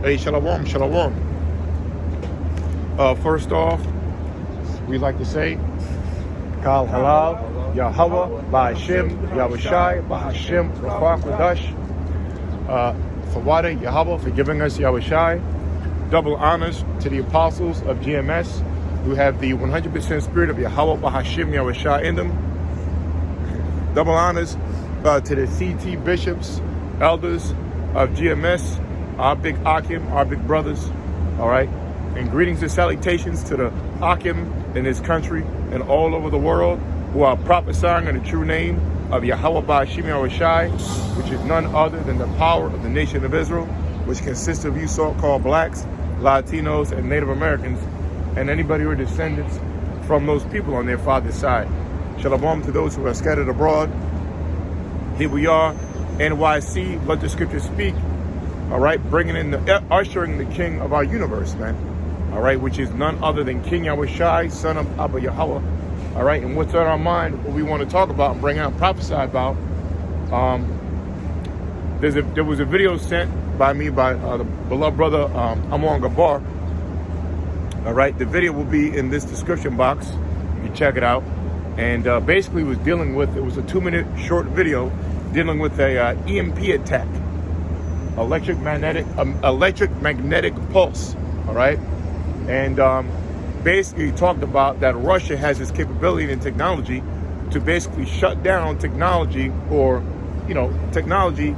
Hey, shalom, shalom. First off, we like to say, Kal Halal, Yahweh, Ba'Hashem, Yahushai, Ba'Hashem, Rafah Kodash. Fawada, Yahweh, for giving us Yahushai. Double honors to the apostles of GMS who have the 100% spirit of Yahweh, Ba'Hashem, Yahushai in them. Double honors to the CT bishops, elders of GMS, our big Akim, our big brothers, all right? And greetings and salutations to the Akim in this country and all over the world who are prophesying in the true name of Yahweh Ba'Hashem Yahushai, which is none other than the power of the nation of Israel, which consists of you so-called blacks, Latinos, and Native Americans, and anybody who are descendants from those people on their father's side. Shalom to those who are scattered abroad. Here we are, NYC, let the scriptures speak. All right, bringing in ushering the king of our universe, man. All right, which is none other than King Yahushai, son of Abba Yahweh. All right, and what's on our mind, what we want to talk about and bring out and prophesy about. There was a video sent by me by the beloved brother Amon Gabar. All right, the video will be in this description box. You can check it out. And basically was dealing with, it was a 2-minute short video dealing with a E.M.P attack. Electromagnetic pulse, all right? And basically talked about that Russia has this capability and technology to basically shut down technology or, technology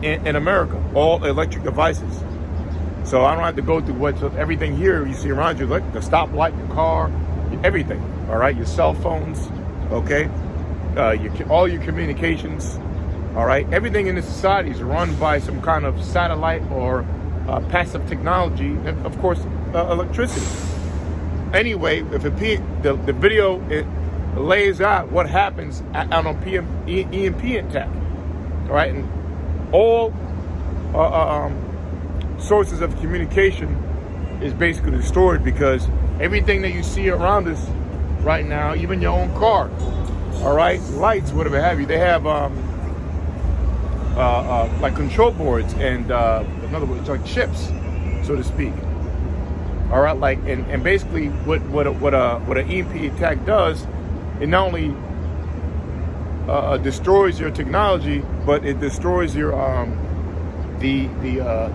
in America, all electric devices. So I don't have to go through everything here you see around you, like the stoplight, your car, everything, all right? Your cell phones, okay? All your communications. All right, everything in this society is run by some kind of satellite or passive technology, and of course, electricity. Anyway, if the video lays out what happens on a E.M.P attack, all right, and all sources of communication is basically destroyed because everything that you see around us right now, even your own car, all right, lights, whatever have you, they have like control boards and in other words, like chips, so to speak. All right, like and basically what an E.M.P attack does, it not only destroys your technology, but it destroys your the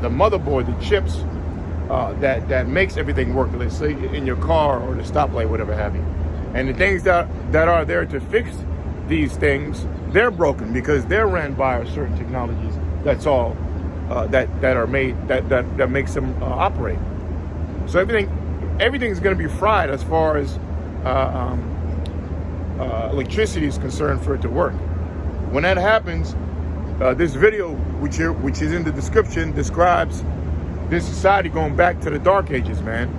motherboard, the chips that makes everything work. Let's say in your car or the stoplight, whatever have you. And the things that are there to fix these things, they're broken because they're ran by certain technologies. That's all that are made that makes them operate. So everything's going to be fried as far as electricity is concerned for it to work. When that happens, this video, which is in the description, describes this society going back to the Dark Ages, man,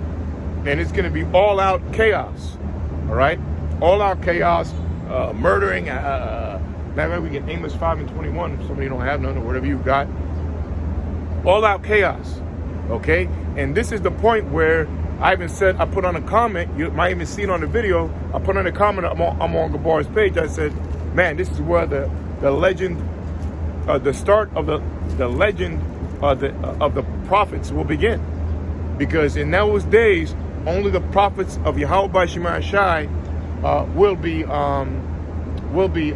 and it's going to be all-out chaos. All right, all-out chaos, murdering. Maybe we get Amos 5 and 21 if somebody don't have none or whatever you got. All out chaos, okay? And this is the point where I even said, I put on a comment, you might even see it on the video, I put on a comment I'm on Gabar's page, I said, man, this is where the legend, the start of the legend of the prophets will begin. Because in those days, only the prophets of Yahweh Ba'Hashem Yahushai will be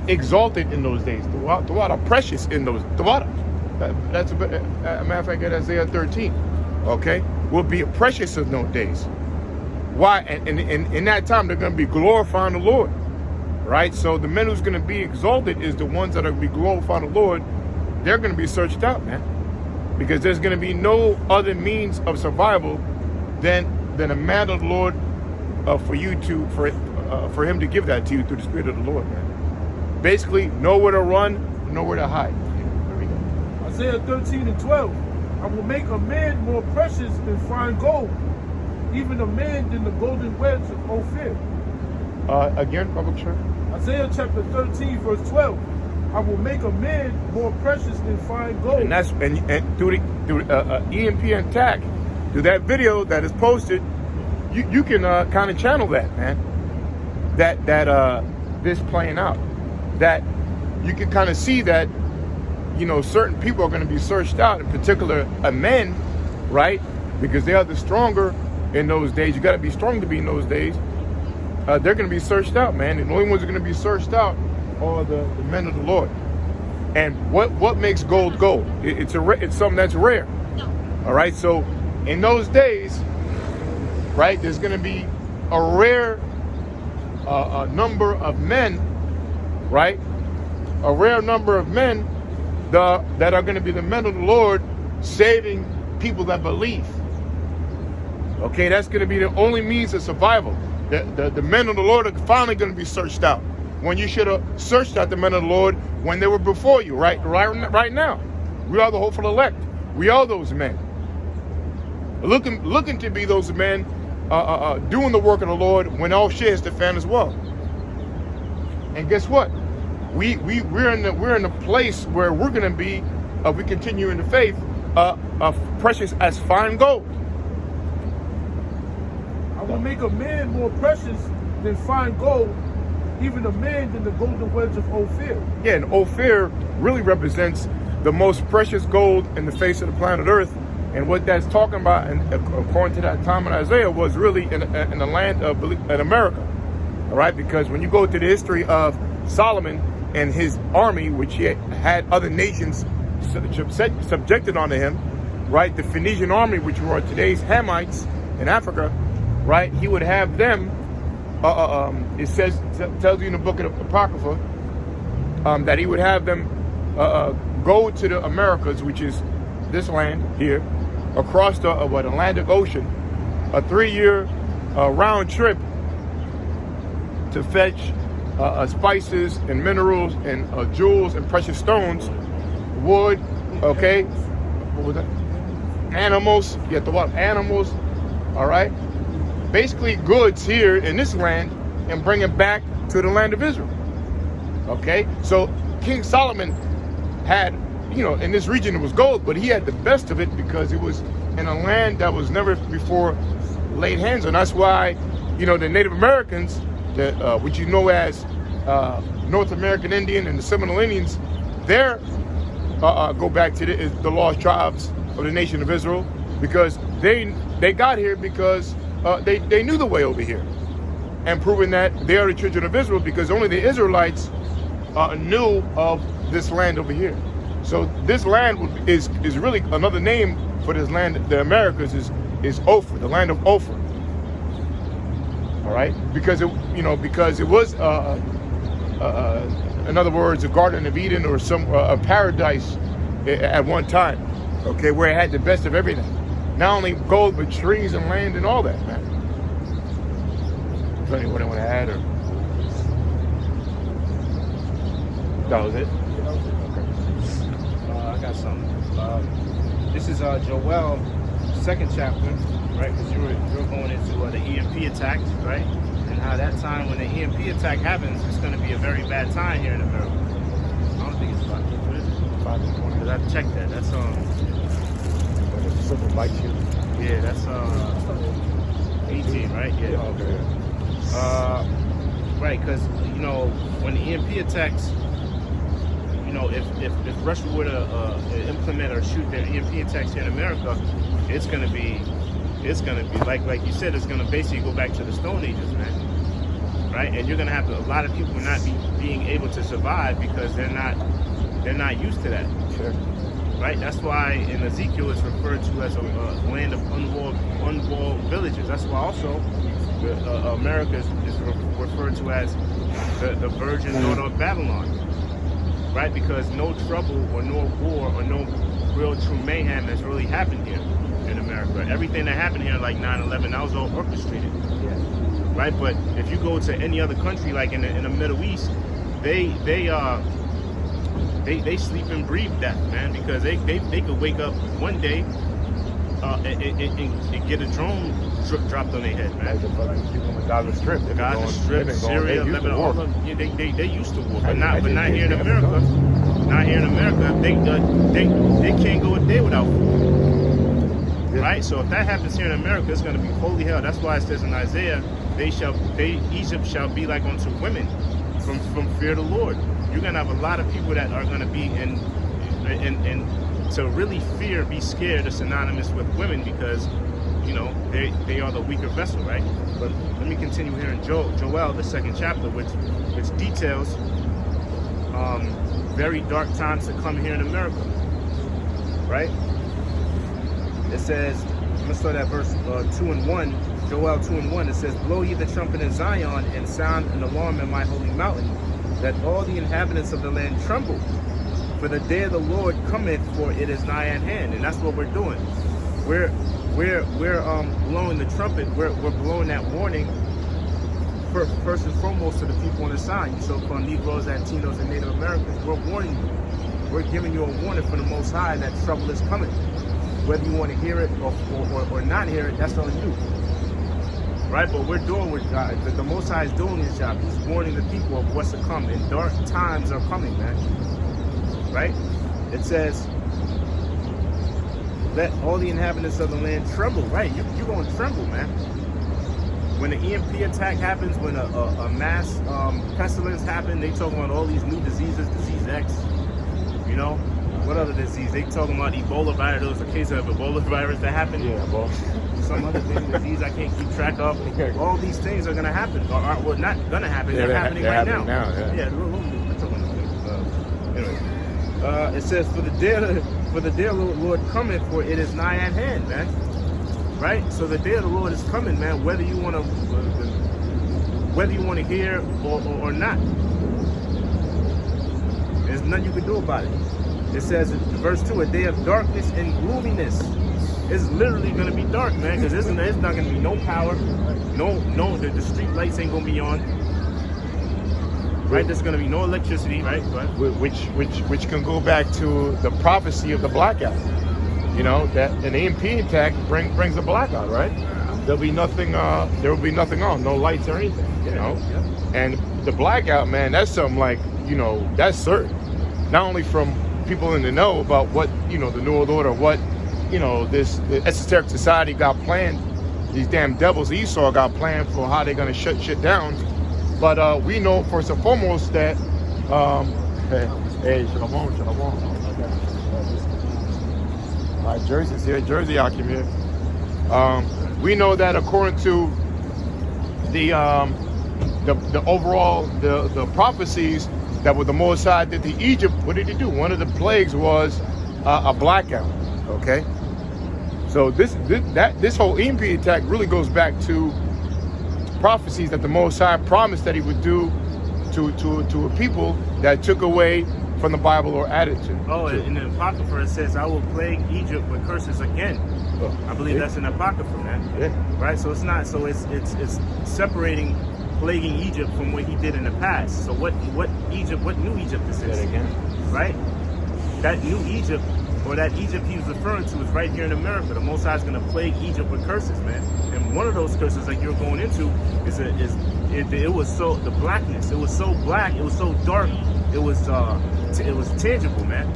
exalted in those days. The water precious in those. The water. That's a matter of fact, Isaiah 13. Okay, will be precious in those days. Why? And in that time they're going to be glorifying the Lord, right? So the men who's going to be exalted is the ones that are going to be glorifying the Lord. They're going to be searched out, man, because there's going to be no other means of survival than a man of the Lord for him to give that to you through the Spirit of the Lord, man. Basically, nowhere to run, nowhere to hide. There we go. Isaiah 13 and 12. I will make a man more precious than fine gold, even a man than the golden wedge of Ophir. Again, public church. Isaiah chapter 13, verse 12. I will make a man more precious than fine gold. And that's and through the E.M.P attack, through that video that is posted, you can kind of channel that, man. That this playing out. That you can kind of see that certain people are going to be searched out, in particular men, right? Because they are the stronger in those days. You got to be strong to be in those days. They're going to be searched out, man. And the only ones that are going to be searched out are the men of the Lord. And what makes gold gold? It's something that's rare. All right. So in those days, right, there's going to be a rare number of men, right? A rare number of men that are going to be the men of the Lord, saving people that believe. Okay, that's going to be the only means of survival. The men of the Lord are finally going to be searched out. When you should have searched out the men of the Lord when they were before you, right now. We are the hopeful elect. We are those men. Looking to be those men doing the work of the Lord when all shit hits the fan as well. And guess what? We're in the place where we're going to be, we continue in the faith, precious as fine gold. I will make a man more precious than fine gold, even a man than the golden wedge of Ophir. Yeah, and Ophir really represents the most precious gold in the face of the planet Earth. And what that's talking about, and according to that time in Isaiah, was really in the land of in America. All right, because when you go to the history of Solomon and his army, which he had other nations subjected onto him, right? The Phoenician army, which were today's Hamites in Africa, right? He would have them. It tells you in the book of the Apocrypha that he would have them go to the Americas, which is this land here, across the Atlantic Ocean, a 3-year round trip to fetch spices and minerals and jewels and precious stones, wood, okay, what was that? Animals, you have to watch animals, all right? Basically goods here in this land and bring it back to the land of Israel, okay? So King Solomon had, in this region it was gold, but he had the best of it because it was in a land that was never before laid hands on. That's why, the Native Americans, which you know as North American Indian and the Seminole Indians, they're go back to the lost tribes of the nation of Israel, because they got here because they knew the way over here, and proving that they are the children of Israel because only the Israelites knew of this land over here. So this land is really another name for this land, the Americas, is Ophir, the land of Ophir. All right, because it was in other words, a Garden of Eden or a paradise at one time, okay, where it had the best of everything. Not only gold, but trees and land and all that, man. Is anyone want to add, or that was it? Okay. I got something. This is Joel, 2nd chapter, right? Because you're going into the E.M.P attacks, right? And how that time when the E.M.P attack happens, it's going to be a very bad time here in America. I don't think it's 5. What is it? 5 and 20. Because I've checked that. That's When the serpent bites you. Yeah, that's 18, right? Yeah. Okay. Right, because when the E.M.P attacks, if Russia were to implement or shoot their E.M.P attacks here in America, it's gonna be like you said, it's gonna basically go back to the Stone Ages, man. Right, and you're gonna have a lot of people not being able to survive because they're not used to that. Sure. Right, that's why in Ezekiel it's referred to as a land of unwalled villages. That's why also America is referred to as the virgin daughter of Babylon. Right, because no trouble or no war or no real true mayhem has really happened here in America. Everything that happened here, like 9/11, that was all orchestrated. Yeah. Right, but if you go to any other country, like in the Middle East, they sleep and breathe death, man, because they could wake up one day and get a drone dropped on their head, man. Gaza Strip. Syria, Lebanon, all of them. Yeah, they used to war, but not here in America. Not here in America. They can't go a day without food. Yeah. Right. So if that happens here in America, it's going to be holy hell. That's why it says in Isaiah, Egypt shall be like unto women from fear of the Lord. You're going to have a lot of people that are going to be and to really fear, be scared is synonymous with women because, you know, they are the weaker vessel, right? But let me continue here in Joel, the 2nd chapter, which details very dark times to come here in America, right? It says, let's start at verse 2 and 1, Joel 2 and 1. It says, blow ye the trumpet in Zion, and sound an alarm in my holy mountain, that all the inhabitants of the land tremble. For the day of the Lord cometh, for it is nigh at hand. And that's what we're doing. We're blowing the trumpet. We're blowing that warning first and foremost to the people on the side, you so-called Negroes, Latinos, and Native Americans. We're warning you. We're giving you a warning from the Most High that trouble is coming. Whether you want to hear it or not hear it, that's on you. Right? But we're doing what God, the Most High is doing his job. He's warning the people of what's to come. And dark times are coming, man. Right? It says, let all the inhabitants of the land tremble. Right? You're going to tremble, man. When the E.M.P attack happens, when a mass pestilence happens, they talking about all these new diseases, disease X, you know? What other disease? They talking about Ebola virus. There was a case of Ebola virus that happened. Yeah, well. Some other thing, disease I can't keep track of. All these things are going to happen. Or well, not going to happen. Yeah, they're happening right now. Yeah. Anyway, it says, for the day of the Lord cometh, for it is nigh at hand, man. Right? So the day of the Lord is coming, man, whether you want to hear or not. There's nothing you can do about it. It says in verse 2, a day of darkness and gloominess. It's literally going to be dark, man, because there's not going to be no power. No, the street lights ain't going to be on. Right? There's going to be no electricity, right? Which can go back to the prophecy of the blackout. You know, that an E.M.P attack brings a blackout, right? There will be nothing on, no lights or anything, you know? Yeah. And the blackout, man, that's something like, you know, that's certain. Not only from people in the know about what, you know, the New World Order, what, you know, the esoteric society got planned, these damn devils Esau got planned for how they're going to shut shit down. But we know first and foremost that, hey, shalom. All right, Jersey's here, Jersey Akim here. We know that according to the overall the prophecies that were the Most High did to Egypt, what did he do? One of the plagues was a blackout. Okay, so this whole E.M.P attack really goes back to prophecies that the Most High promised that he would do to a people that took away from the Bible or added to. Oh, in the Apocrypha it says, I will plague Egypt with curses again. Oh, I believe that's in the Apocrypha, man. Yeah. Right? So it's not, so it's separating plaguing Egypt from what he did in the past. So what new Egypt this is? Again. Right? That new Egypt, or that Egypt he was referring to, is right here in America. The Most High is going to plague Egypt with curses, man. And one of those curses that you're going into it was so, the blackness. It was so black. It was so dark. It was tangible, man.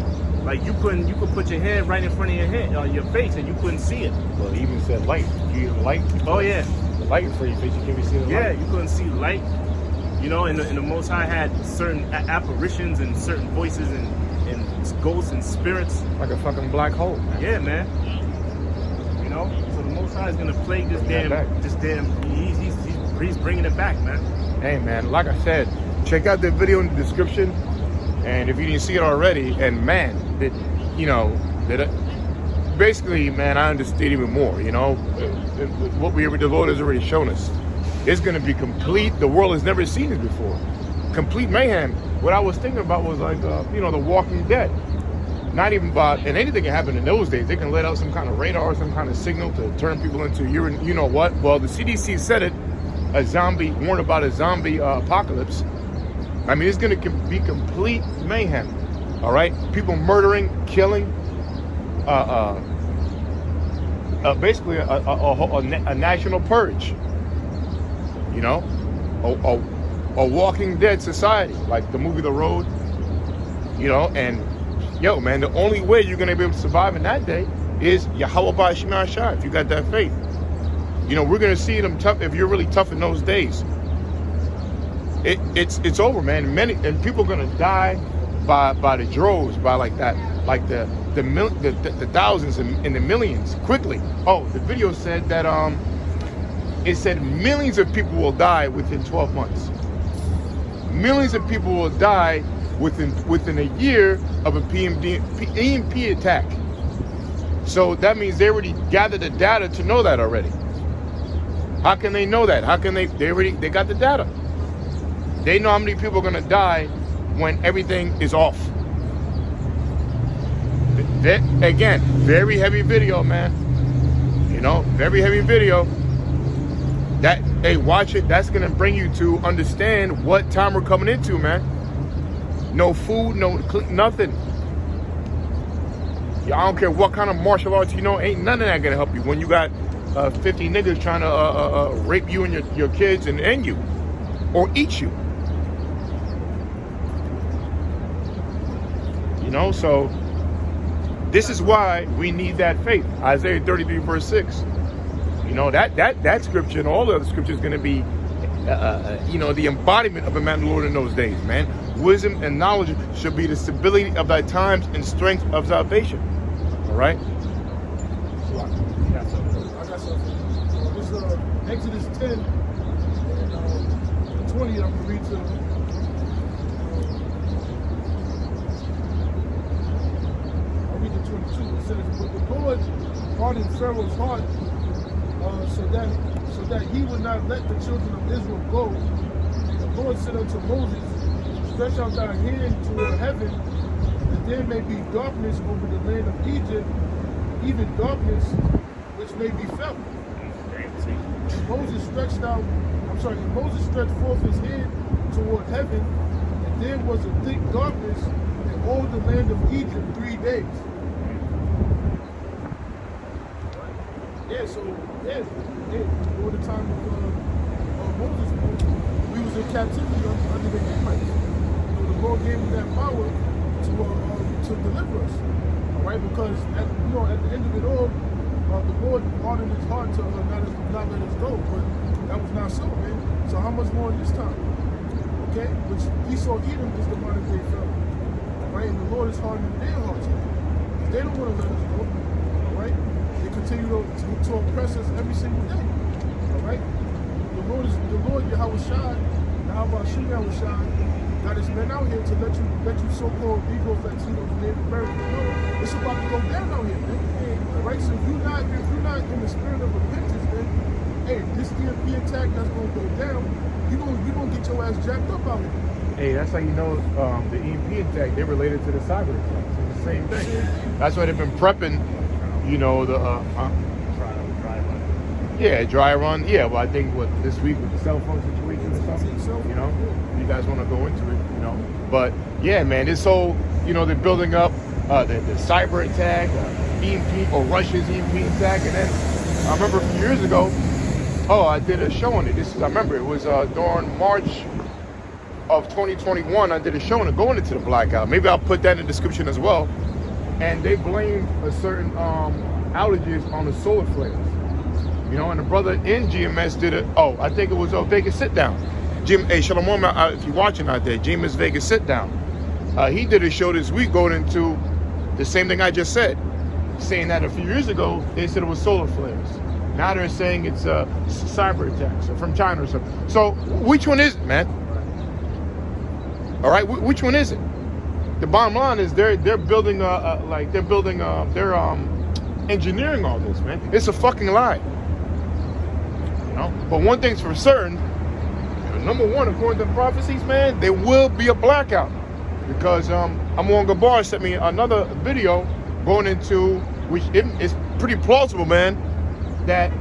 Like you could put your hand right in front of your face, and you couldn't see it. Well, he even said light. You light. Oh yeah. The light in front of your face, you can't even see the light. Yeah, you couldn't see light. You know, and the Most High had certain apparitions and certain voices and ghosts and spirits. Like a fucking black hole, man. Yeah, man. You know, so the Most High is gonna plague this damn. He's bringing it back, man. Hey, man, like I said, check out the video in the description, and if you didn't see it already, and man, basically, man, I understood even more. You know, what the Lord has already shown us. It's gonna be complete. The world has never seen it before. Complete mayhem. What I was thinking about was like, The Walking Dead. Not even about, and anything can happen in those days. They can let out some kind of radar, some kind of signal to turn people into, you know what? Well, the CDC said it. Warned about a zombie apocalypse. I mean, it's going to be complete mayhem. All right, people murdering, killing. Basically a national purge. You know, a Walking Dead society, like the movie The Road. You know, and yo, man, the only way you're going to be able to survive in that day is Yahweh Ba'ashim Shah, if you got that faith. You know, we're going to see them tough if you're really tough in those days. It's over, man. And people are going to die by the droves, by like that. like the thousands and the millions quickly. Oh, the video said that it said millions of people will die within 12 months. Millions of people will die within a year of a E.M.P attack. So that means they already gathered the data to know that already. How can they know that? How can they got the data. They know how many people are gonna die when everything is off. Again, very heavy video, man. You know, very heavy video. That, hey, watch it. That's gonna bring you to understand what time we're coming into, man. No food, no nothing. Yeah, I don't care what kind of martial arts you know. Ain't none of that gonna help you when you got 50 niggas trying to rape you and your kids and end you or eat you. You know, so this is why we need that faith. Isaiah 33 verse 6. You know, that scripture and all the other scriptures is going to be, you know, the embodiment of a man of the Lord in those days, man. Wisdom and knowledge should be the stability of thy times and strength of salvation. All right? So I got something. So this is Exodus 10 and 20. I'm going to read to. It says, but the Lord hardened Pharaoh's heart so that he would not let the children of Israel go. The Lord said unto Moses, stretch out thy hand toward heaven, that there may be darkness over the land of Egypt, even darkness which may be felt. And Moses stretched forth his hand toward heaven, and there was a thick darkness in all the land of Egypt 3 days. Over the time of Moses, we was in captivity under the Edomites. You know, the Lord gave him that power to deliver us. All right, because at the end of it all, the Lord hardened his heart to not let us go. But that was not so, man. So how much more this time? Okay, which Esau Edom is the modern day Pharaoh. All right, and the Lord is hardening their hearts. They don't want to let us go. All right. They continue to oppress us every single day. All right? The Lord Yahweh Shall, got his men out here to let you so-called Negroes, Latinos, Native Americans, it's about to go down out here, man. All right? So if you're not in the spirit of repentance, man, hey, this E.M.P attack that's gonna go down, you gonna get your ass jacked up out here. Hey, that's how you know the E.M.P attack, they're related to the cyber attacks. It's the same thing. That's why they've been prepping. You know, the dry run. Yeah, dry run. Yeah, well, I think this week with the cell phone situation or something, you know, you guys want to go into it, you know. But yeah, man, this whole, you know, they're building up the cyber attack, E.M.P or Russia's E.M.P attack, and then I remember a few years ago, I did a show on it. I remember it was during March of 2021. I did a show on it going into the blackout. Maybe I'll put that in the description as well. And they blamed a certain outages on the solar flares. You know, and the brother in GMS did it. Oh, I think it was a Vegas sit down. Hey, Shalom, if you're watching out there, GMS Vegas sit down. He did a show this week going into the same thing I just said, saying that a few years ago they said it was solar flares. Now they're saying it's cyber attacks from China or something. So which one is it, man? All right, which one is it? The bottom line is they're building they're engineering all this, man. It's a fucking lie. You know? But one thing's for certain, number one, according to the prophecies, man, there will be a blackout. Because Amon Gabar sent me another video going into, which it's pretty plausible, man, that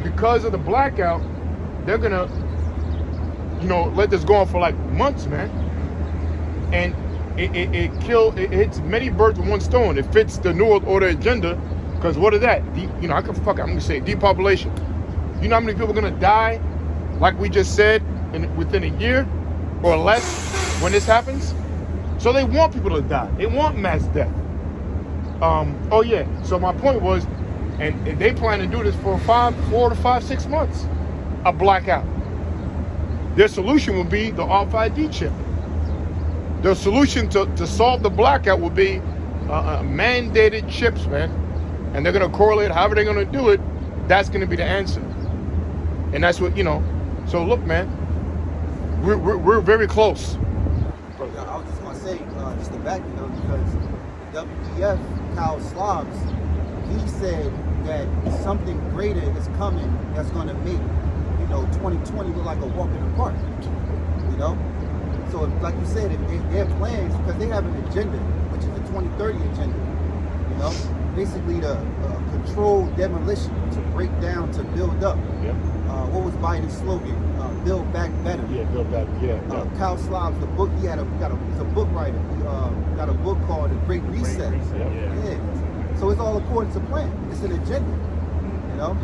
because of the blackout, they're gonna, you know, let this go on for like months, man. And it hits many birds with one stone. It fits the New World Order agenda, because what is that? I'm gonna say depopulation. You know how many people are gonna die, like we just said, within a year or less when this happens? So they want people to die. They want mass death. So my point was, and they plan to do this for 4 to 5, 6 months, a blackout. Their solution would be the RFID chip. The solution to solve the blackout would be mandated chips, man. And they're going to correlate however they're going to do it. That's going to be the answer. And that's what, So look, man, we're very close. Yeah, I was just going to say, just to back it up, because the WEF, Kyle Slavs, he said that something greater is coming that's going to make, 2020 look like a walk in the park. So like you said, if their plans, because they have an agenda, which is the 2030 agenda, basically the controlled demolition, to break down, to build up. Yep. What was Biden's slogan? Build back better. Yeah, build back. Yeah. Kyle Slavs, the book he's a book writer. He got a book called The Great Reset. Yeah. So it's all according to plan. It's an agenda.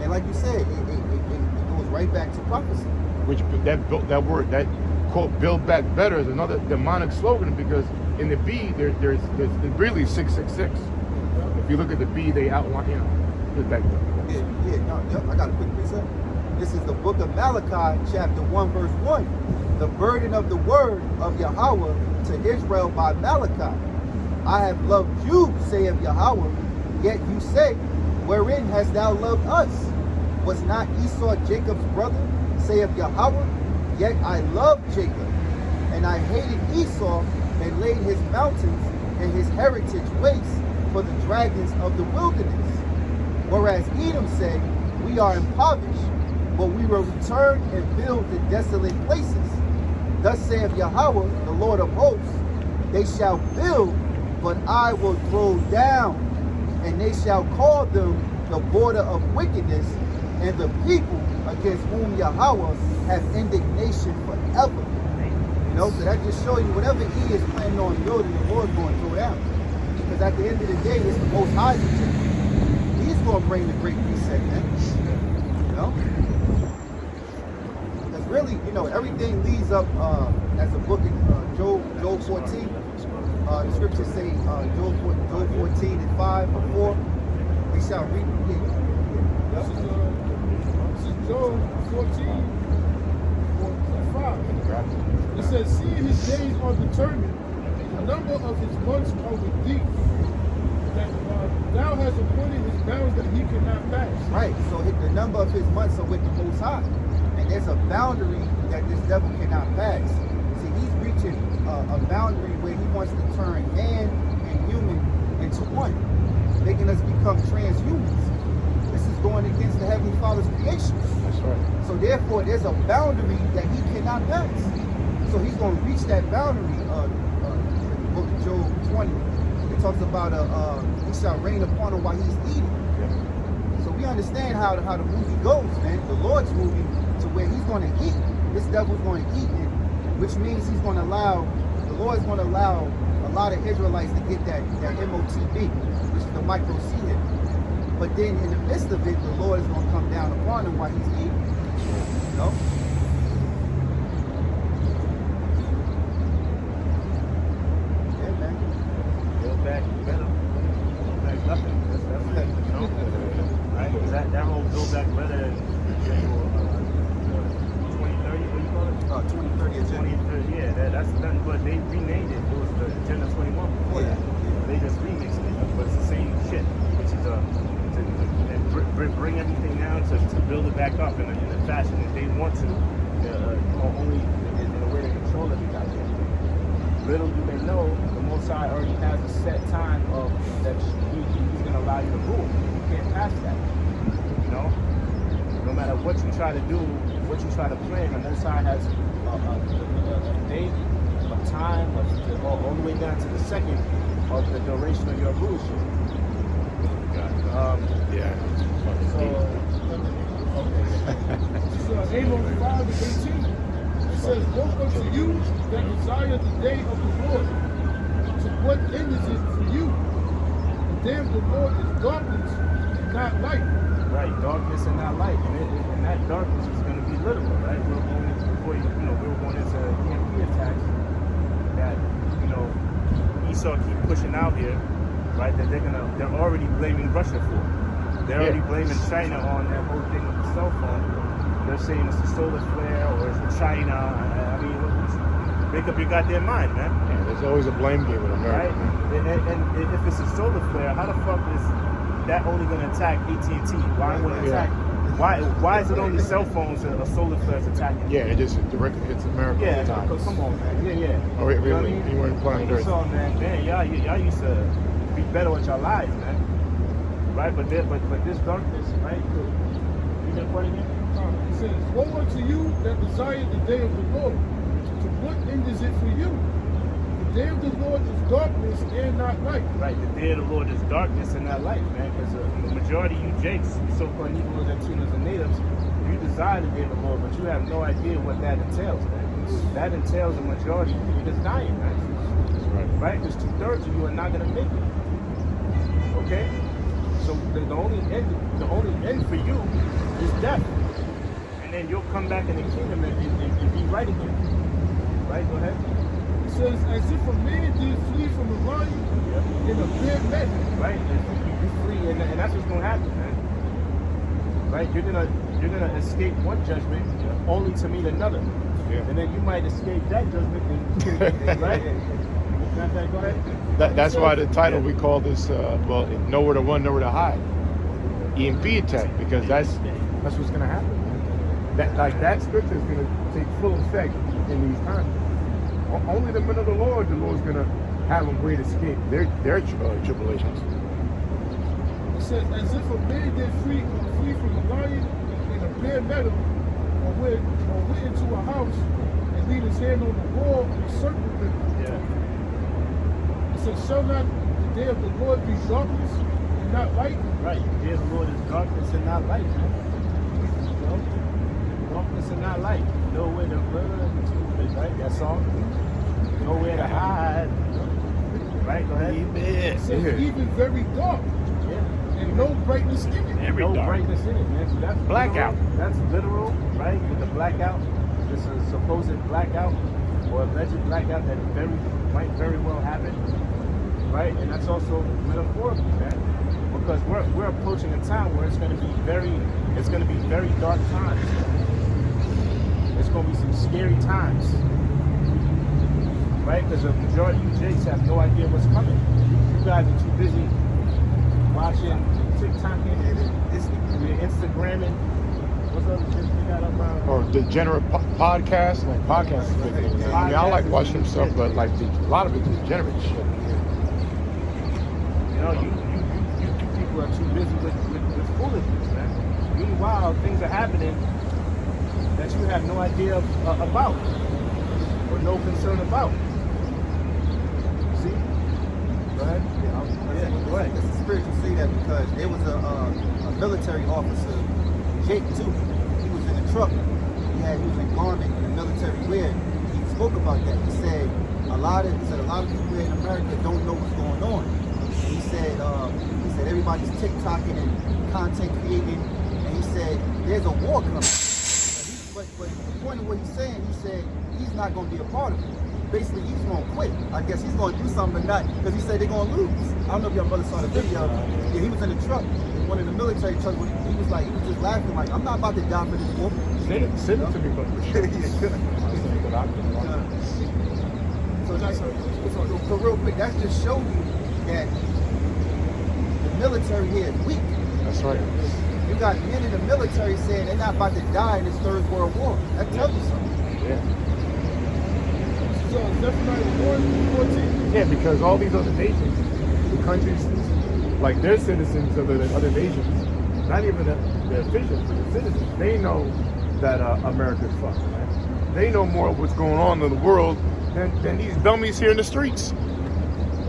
And like you said, it goes right back to prophecy. Which that word, that quote, build back better, is another demonic slogan, because in the B there's really 666. If you look at the B, they outline, build back better. I got a quick precept. This is the book of Malachi, chapter 1, verse 1. The burden of the word of Yahweh to Israel by Malachi. I have loved you, saith Yahweh, yet you say, wherein hast thou loved us? Was not Esau Jacob's brother, saith Yahweh? Yet I loved Jacob, and I hated Esau, and laid his mountains and his heritage waste for the dragons of the wilderness. Whereas Edom said, we are impoverished, but we will return and build the desolate places. Thus saith Yahweh, the Lord of hosts, they shall build, but I will throw down, and they shall call them the border of wickedness, and the people against whom Yahweh has indignation forever. So that just shows you whatever he is planning on building, the Lord's going to throw down. Because at the end of the day, it's the Most High's agenda. He's going to bring the great reset, man. Because really, everything leads up as a book in Job 14. The scriptures say Job 14 and 5 or 4. They shall reap. This is Job 14, 5. It says, seeing his days are determined, the number of his months are with thee, that thou hast appointed his bounds that he cannot pass. Right, so the number of his months are with the Most High. And there's a boundary that this devil cannot pass. See, he's reaching a boundary where he wants to turn man and human into one, making us become transhumans. This is going against the Heavenly Father's creation. That's right. So therefore, there's a boundary that he cannot pass. So he's going to reach that boundary. In the book of Job 20, it talks about he shall reign upon him while he's eating. Yeah. So we understand how the movie goes, man. The Lord's movie to where he's going to eat. This devil's going to eat it, which means the Lord's going to allow a lot of Israelites to get that MOTB, which is the micro seed. But then in the midst of it, the Lord is going to come down upon him while he's eating. Yeah, man. Build back better. Build back nothing. Right? Because that whole build back better is 2030, what do you call it? 2030 agenda. 2030, yeah, that's nothing but they renamed it. It was the Agenda 21 before that. They just remixed it, but it's the same shit, which is bring everything down to build it back up in a fashion that they want to, only in a way to control everybody. Little do they know, the Most High already has a set time of that he's going to allow you to rule. You can't pass that. No matter what you try to do, what you try to plan, the Most High has a date, a time, all the way down to the second of the duration of your rulership. Amos 5 and 18. It says, woe unto you that desire the day of the Lord. To what end is it for you? The day of the Lord is darkness and not light. Right, darkness and not light. And that darkness is going to be literal, right? We were going into E.M.P attacks that, Esau keep pushing out here, right? That they're already blaming Russia for. They're already blaming China on that whole thing with the cell phone. They're saying it's the solar flare or it's China. I mean, make up your goddamn mind, man. Yeah, there's always a blame game in America. Right? And if it's a solar flare, how the fuck is that only going to attack AT&T? Why would it attack? Why is it only cell phones that a solar flare is attacking? Yeah, it just directly hits America all the time. Come on, man. Yeah. Oh, wait, You know what I really? mean? You weren't planning Earth. So, man, y'all used to be better with your lives, man. Right? But this darkness, right? You been putting it? It says, woe unto you that desire the day of the Lord. To what end is it for you? The day of the Lord is darkness and not light. Right, the day of the Lord is darkness and not light, man. Because the majority of you Jakes, you so-called Negroes, Latinos, and natives, you desire the day of the Lord, but you have no idea what that entails, man. That entails the majority of you just dying, man. That's right. Right? Because 2/3 of you are not going to make it. Okay? So the only end for you is death. And then you'll come back in the kingdom and be right again. Right? Go ahead. It says, as if a man did flee from a lion in a bear net. Right? You flee, and that's what's going to happen, man. Right? You're gonna escape one judgment only to meet another. Yeah. And then you might escape that judgment, and, right? Go ahead. That's why the title we call this, nowhere to run, nowhere to hide. E.M.P attack, because that's what's going to happen. That scripture is going to take full effect in these times. Only the men of the Lord's going to have them way to escape their tribulations. It says, as if a man did flee from a lion in a bare meadow, or went into a house and lead his hand on the wall and a serpent bit him. Yeah. It says, shall not the day of the Lord be darkness and not light? Right. The day of the Lord is darkness and not light, man. You know? Darkness and not light. Nowhere to run, right? That song. Nowhere to hide. Right? Go ahead. It says, even very dark. Yeah. And no brightness in it. No brightness in it, man. So that's blackout. Literal, that's literal, right? With the blackout, this is a supposed blackout or alleged blackout that might very well happen, right? And that's also metaphorical, man, because we're approaching a time where it's going to be very dark times. It's going to be some scary times, right? Because the majority of you Jakes have no idea what's coming. You guys are too busy watching TikTok and Instagramming. What's up, shit you got up on? Or degenerate podcasts. Like podcasts is big. I mean, I like watching them stuff, but like a lot of it is degenerate shit. You know, you people are too busy with foolishness, man. Meanwhile, things are happening that you have no idea about or no concern about. See? Go ahead. Go ahead. It's a spiritual say that because there was a military officer, Jake too. He was in a truck. He was in garment in the military wear. He spoke about that. He said a lot of people in America don't know what's going on. He said everybody's TikToking and content creating, and he said there's a war coming. But the point of what he's saying, he said he's not going to be a part of it. Basically, he's going to quit. I guess he's going to do something or not, because he said they're going to lose. I don't know if y'all brother saw the video. Yeah, he was in a truck, one of the military trucks. He was just laughing like, I'm not about to die for this war. Send it to me, but So real quick, that just showed you that the military here is weak. That's right. You got men in the military saying they're not about to die in this Third World War. That tells you something. Yeah. So Zephaniah 1:14. Yeah, because all these other nations, the countries, like they're citizens of the other nations, not even the officials, but the citizens, they know that America's fucked, man. They know more of what's going on in the world than these dummies here in the streets.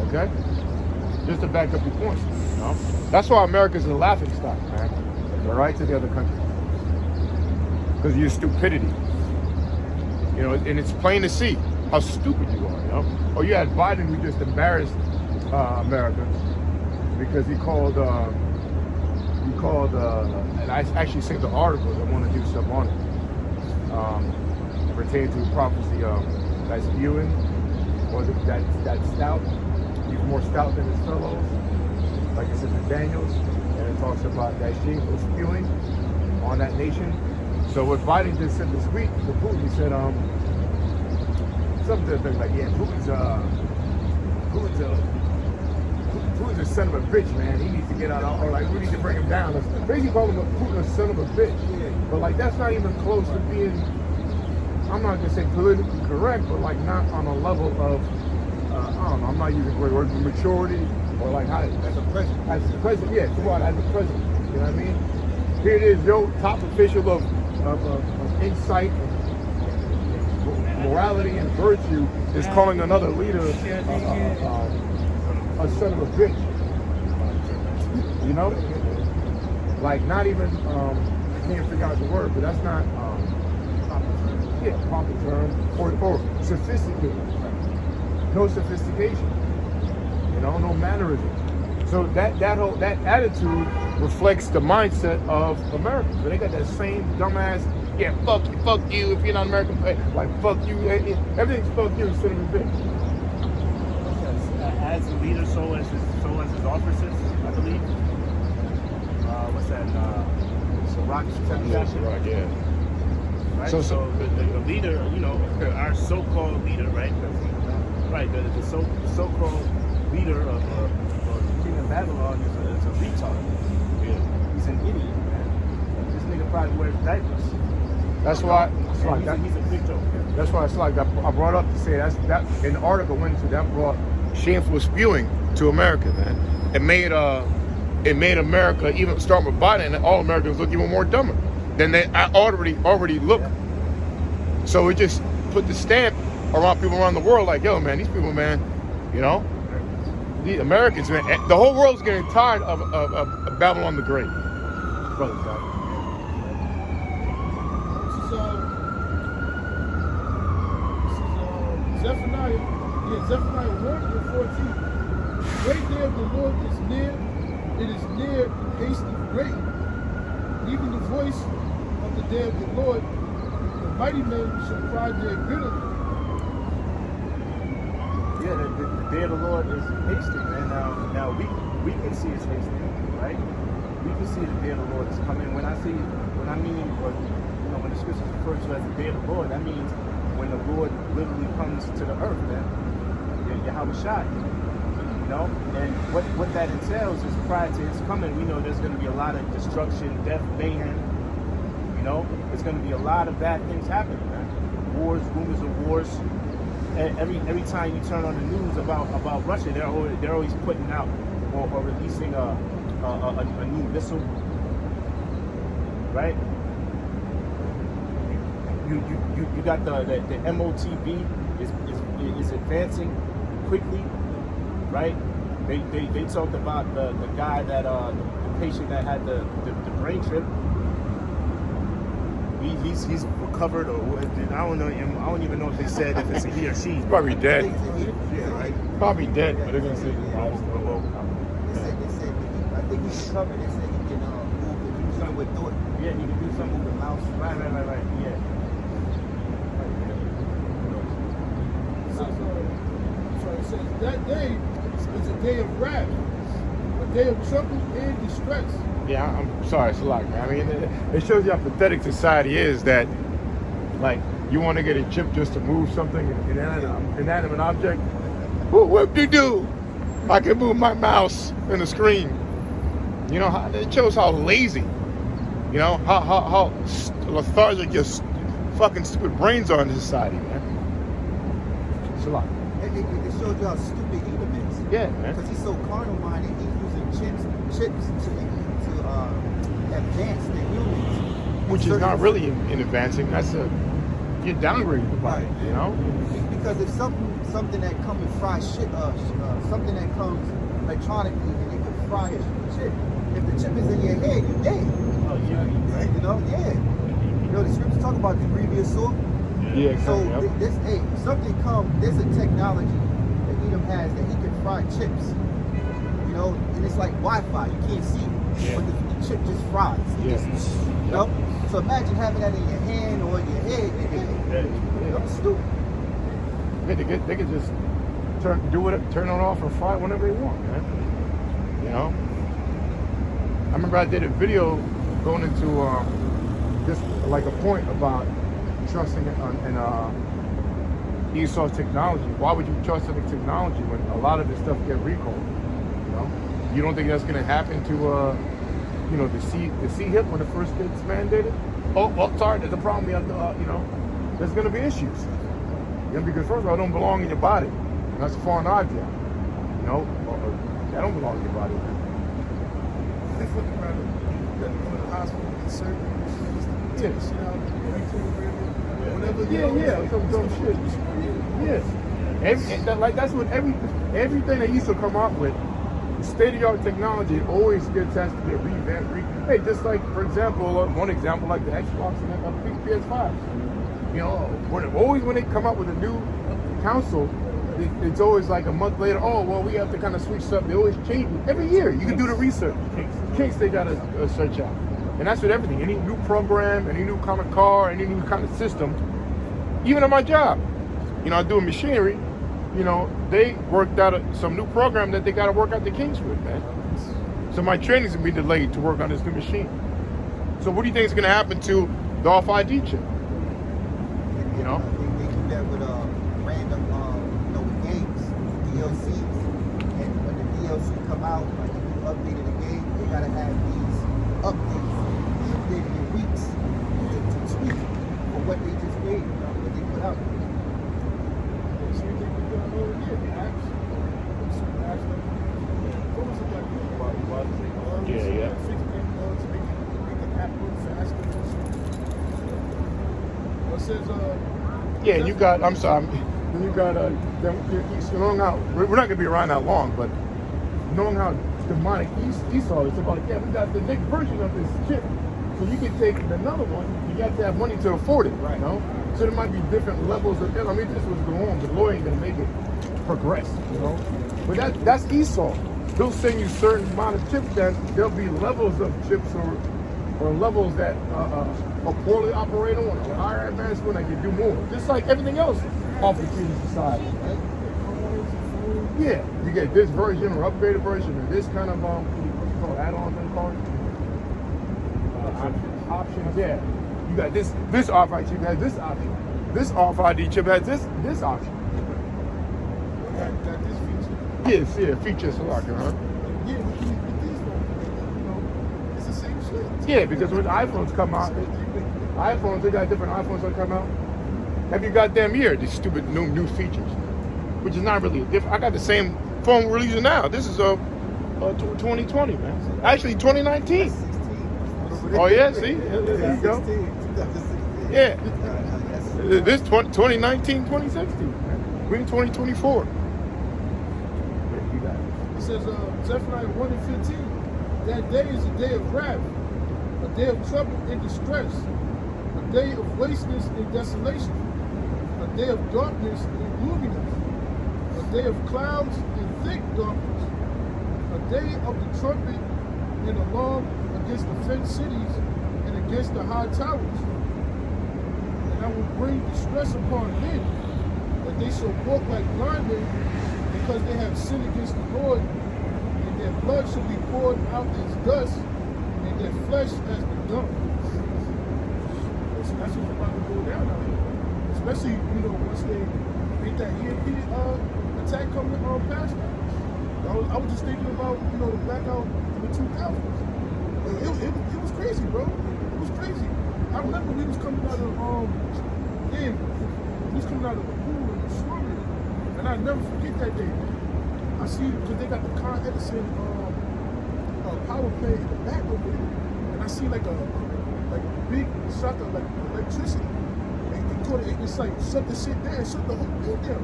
Okay? Just to back up your point, you know? That's why America's a laughing stock, man. All right, to the other countries. Because of your stupidity. You know, and it's plain to see how stupid you are, you know? Or you had Biden who just embarrassed America because he called, and I actually sent the articles, I want to do stuff on it, pertaining to prophecy that's spewing, or that's stout. He's more stout than his fellows, like it says in Daniels, and it talks about that shameful spewing on that nation. So what Biden just said this week to Putin, he said, something to the thing like, yeah, Putin's a son of a bitch, man. He needs to get out, or like we need to bring him down. Basically call him Putin a son of a bitch. But like that's not even close to being, I'm not gonna say politically correct, but like not on a level of, I don't know, I'm not using the word maturity, or like how, As a president. as the president, yeah, come on, as the president, you know what I mean? Here it is, yo, top official of insight, morality, and virtue is calling another leader a son of a bitch. You know? Like, not even, I can't figure out the word, but that's not, proper term, or sophisticated. No sophistication. You know, no mannerism. So that attitude reflects the mindset of Americans. So they got that same dumbass, yeah, fuck you if you're not American, like fuck you, everything's fuck you instead of a bitch. As a leader, so as his officers, I believe. What's that? Rock. Yeah. Right. So So the leader, you know, our so-called leader, right? Right. The so-called leader of the King of Babylon is a retard. Yeah. He's an idiot, man. This nigga probably wears diapers. That's why. He's a big joke. That's why it's like I brought up to say that in the article went into that brought shameful spewing to America, man. It made America, even starting with Biden, and all Americans look even more dumber than they already look. Yeah. So it just put the stamp around people around the world, like, yo, man, these people, man, you know, the Americans, man, the whole world's getting tired of Babylon the Great. Brother, This is Zephaniah. Yeah, Zephaniah 1:14. The great day of the Lord is near. It is near and hasty great. Even the voice of the day of the Lord, the mighty men shall cry there bitterly. Yeah, the day of the Lord is hasty, man. Now we can see it's hasty, right? We can see the day of the Lord is coming. When the scriptures refer to as the day of the Lord, that means when the Lord literally comes to the earth, man. Yahweh Shall. You know, and what that entails is prior to his coming, we know there's going to be a lot of destruction, death, mayhem. You know, there's going to be a lot of bad things happening, man. Wars, rumors of wars. Every time you turn on the news about Russia, they're always putting out or releasing a new missile, right? You got the MOTB is advancing quickly, right? They talked about the guy that the patient that had the brain trip. He's recovered, or I don't know. I don't even know if they said if it's a he or she. He's probably dead. Yeah, right. Probably dead, but they're gonna say. They said I think he's recovered. They said he can move with thought. Yeah, he can do something with the mouse. Right. Yeah. So it says that day is a day of wrath, a day of trouble and distress. Yeah, I'm sorry, it's a lot, man. I mean, it shows you how pathetic society is that, like, you want to get a chip just to move something, inanimate object. What do you do? I can move my mouse and the screen. You know, it shows how lazy, you know, how lethargic your fucking stupid brains are in this society, man. It's a lot. It shows you how stupid Edom is. Yeah, man. Because he's so carnal-minded, he's using chips to advance the humans. Which is not really in advancing. That's you're downgrading the body, you know? Because if something that comes in fried shit, something that comes electronically and it can fry a chip, if the chip is in your head, you're dead. Oh yeah. Right? You know? Yeah. You know, the scriptures talk about the grievous sword. Yeah, So exactly. there's a technology that Edom has that he can fry chips. You know, and it's like Wi-Fi. You can't see it, but the chip just fries. Yeah. You know? So imagine having that in your hand or in your head. It's stupid. They could just turn it off or fry it whenever they want, man. You know? I remember I did a video going into just like a point about trusting in Esau's technology. Why would you trust in the technology when a lot of this stuff get recalled? You know? You don't think that's going to happen to, you know, the C hip when it first gets mandated? Oh, well, sorry, there's a problem. We have to, you know, there's going to be issues. You know, because first of all, it don't belong in your body. And that's a foreign object. You know, that don't belong in your body. They fucking around. You got to go to the hospital and get surgery. Take the shit out. Whatever. Yeah, some dumb shit. Yeah. That's what everything they used to come up with, state-of-the-art technology, it always has to be revamped. Hey, just like, for example, one example like the Xbox and the PS5. You know, always when they come up with a new console, it's always like a month later, oh, well, we have to kind of switch stuff. They always change it. Every year, you can do the research. In case they got to search out. And that's with everything. Any new program, any new kind of car, any new kind of system. Even at my job, you know, I do machinery. You know, they worked out some new program that they got to work out the kinks with, man. So my training's going to be delayed to work on this new machine. So what do you think is going to happen to the off-ID chip? You know? They do that with random, you know, games, DLCs. And when the DLC come out, like if you updated the game, they got to have these updates, updated in weeks to tweak for what they just made, you know, what they put out. Yeah. Yeah, and you got, I'm sorry, and you got, knowing how, we're not going to be around that long, but knowing how demonic Esau is about, yeah, we got the next version of this chip, so you can take another one, you got to have money to afford it, right? You know? So there might be different levels of, I mean, this was going on, but the lawyer ain't going to make it progress, you know? But that's Esau. They'll send you certain amount of chips that there'll be levels of chips or levels that are poorly operated on, or higher advanced one that can do more. Just like everything else offered to the society. Right? Yeah, you get this version or upgraded version or this kind of what you call add-ons and cards. Options, yeah. You got this off-ID chip has this option. This off-ID chip has this option. Got this feature. Yes, yeah, feature selection, huh? Yeah, with these ones, you know, it's the same shit. Yeah, because when iPhones come out, they got different iPhones that come out. Every goddamn year, these stupid new features, which is not really different. I got the same phone we're using now. This is 2020, man. Actually, 2019. Oh yeah, see, there you go. Yeah, this 2019, 2016. We're in 2024. It says Zephaniah 1 and 15. That day is a day of wrath, a day of trouble and distress, a day of wasteness and desolation, a day of darkness and gloominess, a day of clouds and thick darkness, a day of the trumpet and alarm against the fenced cities and against the high towers. And I will bring distress upon men, that they shall walk like blind men, because they have sinned against the Lord, and their blood shall be poured out as dust, and their flesh as the dung. So that's what's about to go down out here. Especially, you know, once they make that E.M.P attack coming past them. I was just thinking about, you know, the blackout in the 2000s. It was crazy, bro. It was crazy. I remember we was coming out of we was coming out of the pool and the swimming. And I never forget that day, man. I see, because they got the Con Edison power plant in the back over there. And I see like a big shot of like electricity. And it's like shut the shit down, shut the whole thing down.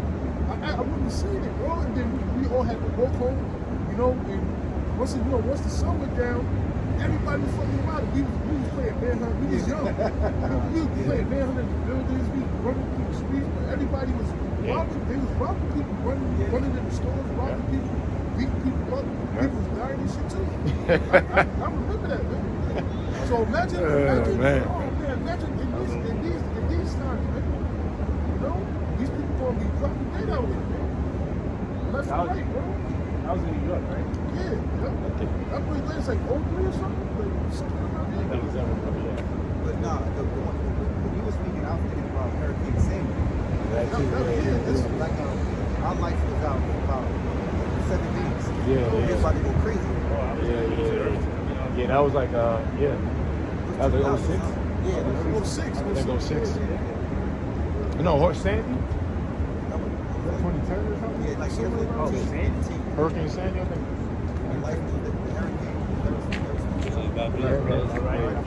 I wouldn't have seen it, bro. And then we all had to walk home, you know, and once the sun went down, everybody was fucking around. We was playing manhunt. We was young. we was playing manhunt in the buildings. We was running through the streets, but everybody was robbing. They was robbing people, running in the stores, robbing people, beating people up. People was dying and shit too. I remember that, man. So imagine, imagine in these times, man. You know, these people gonna be dropping dead out here, man. Left and right, bro. I was in New York, right? Yeah, that place last like 03 or something. Like something around there. That was But nah, when you were speaking, I was thinking about Hurricane Sandy. This is Like our lights was out for about 7 days. Yeah, It's about to go crazy. Yeah, that was like, yeah. That was like 06? Yeah, That was 06. I think 06. No, Horse Sandy? 2010 or something? Yeah, like Somewhere around Oh, there. Sandy. Hurricane Sandy, I think. Life through the hurricane.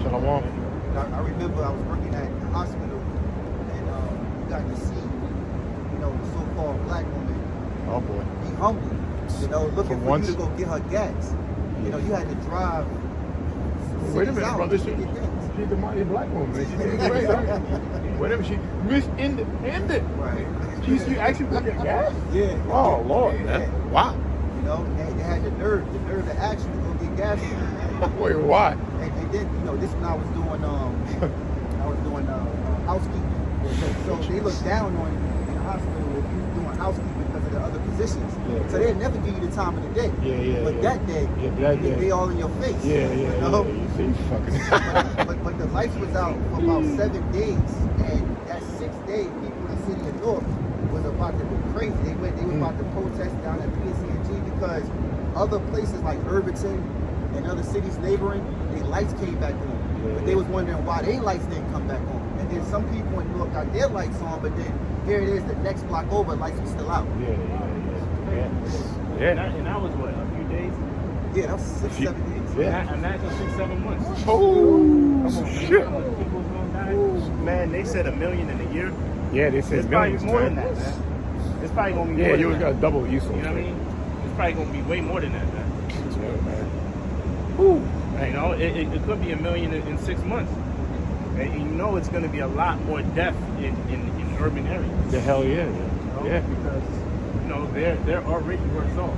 Shalom. I remember I was working at the hospital, and you got to see, the so-called black woman Oh boy. be humble, looking for once. you to go get her gas. You had to drive. Wait a cities minute, out brother. to get gas. She's the mighty black woman. She did great. Whatever she Miss Independent. Right. You actually put your gas? Yeah. Oh Lord, Yeah. man. Wow. They had the nerve to ask you to go get gas. Wait, why? And then, this when I was doing housekeeping. So they look down on you in the hospital if you're doing housekeeping because of the other positions. Yeah. So they'll never give you the time of the day. Yeah. But that day, they all in your face. Yeah. You know? You see, fucking. but the lights was out for about 7 days, and that 6th day, people in the city of North was about to go crazy. They were about to protest down at PSCNG because other places like Irvington and other cities neighboring, their lights came back on. But they was wondering why their lights didn't come back on. And then some people in New York got their lights on, but then here it is, the next block over, lights were still out. Yeah. And that was what, a few days? Yeah, that was 6, 7 days. Yeah. Imagine 6-7 months. Oh shit. People's gonna die. Man, they said 1 million in a year. Yeah, they said It's probably millions, more man. than that, man. It's probably gonna be more Yeah, than you that. got double you. You know what I mean? It's probably gonna be way more than that, man. Yeah, man. It could be 1 million in 6 months. And it's gonna be a lot more death in urban areas. The hell yeah. Yeah. Because they're already worse off.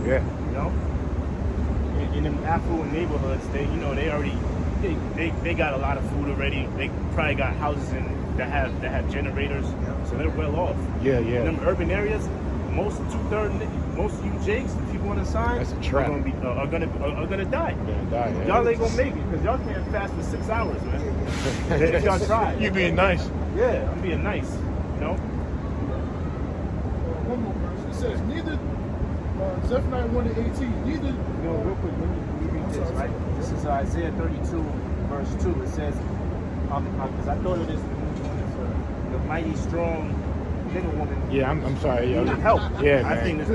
Yeah. In them affluent neighborhoods, they got a lot of food already. They probably got houses that have generators, so they're well off. Yeah. In them urban areas, most of you Jakes, if you want to sign, That's a trap. are gonna die. Gonna die, yeah. Y'all ain't gonna make it because y'all can't fast for 6 hours, man. If y'all try. You being nice. Yeah, I'm being nice. One more verse. It says, neither, Zephaniah 1:18, neither. Real quick, let me read this, right? This is Isaiah 32, verse 2. It says, because I thought of this the mighty, strong nigger woman. Yeah, I'm sorry. Need help. Yeah, I man. think this.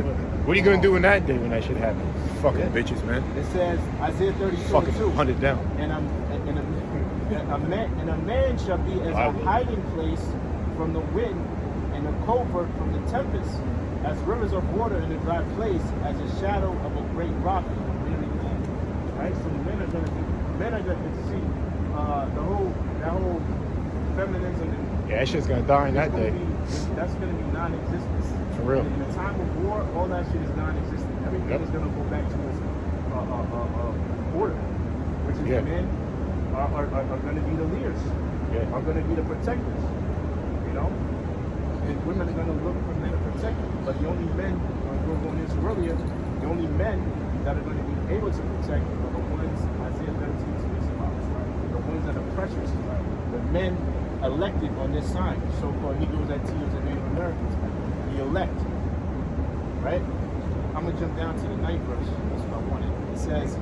What are you gonna do in that day when that shit happens? Fucking bitches, man. It says Isaiah 32, Fucking 2. hunt it down. And a man shall be as a hiding place from the wind, and a covert from the tempest, as rivers of water in a dry place, as a shadow of a great rock in a weary land. Right? So men are gonna see that whole feminism. Yeah, that shit's gonna die in that day. That's gonna be non-existent. For real. In a time of war, all that shit is non-existent. Everything is gonna go back to its order, which is men are gonna be the leaders, are gonna be the protectors, and women are gonna look for men to protect them. But the only men, we were going into earlier, the only men that are gonna be able to protect are the ones Isaiah 13 speaks about, right? The ones that are precious, right? The men elected on this sign, so-called Negroes, Latinos, and Native Americans, the elect, right? I'm gonna jump down to the 9th verse. That's what I wanted. It says,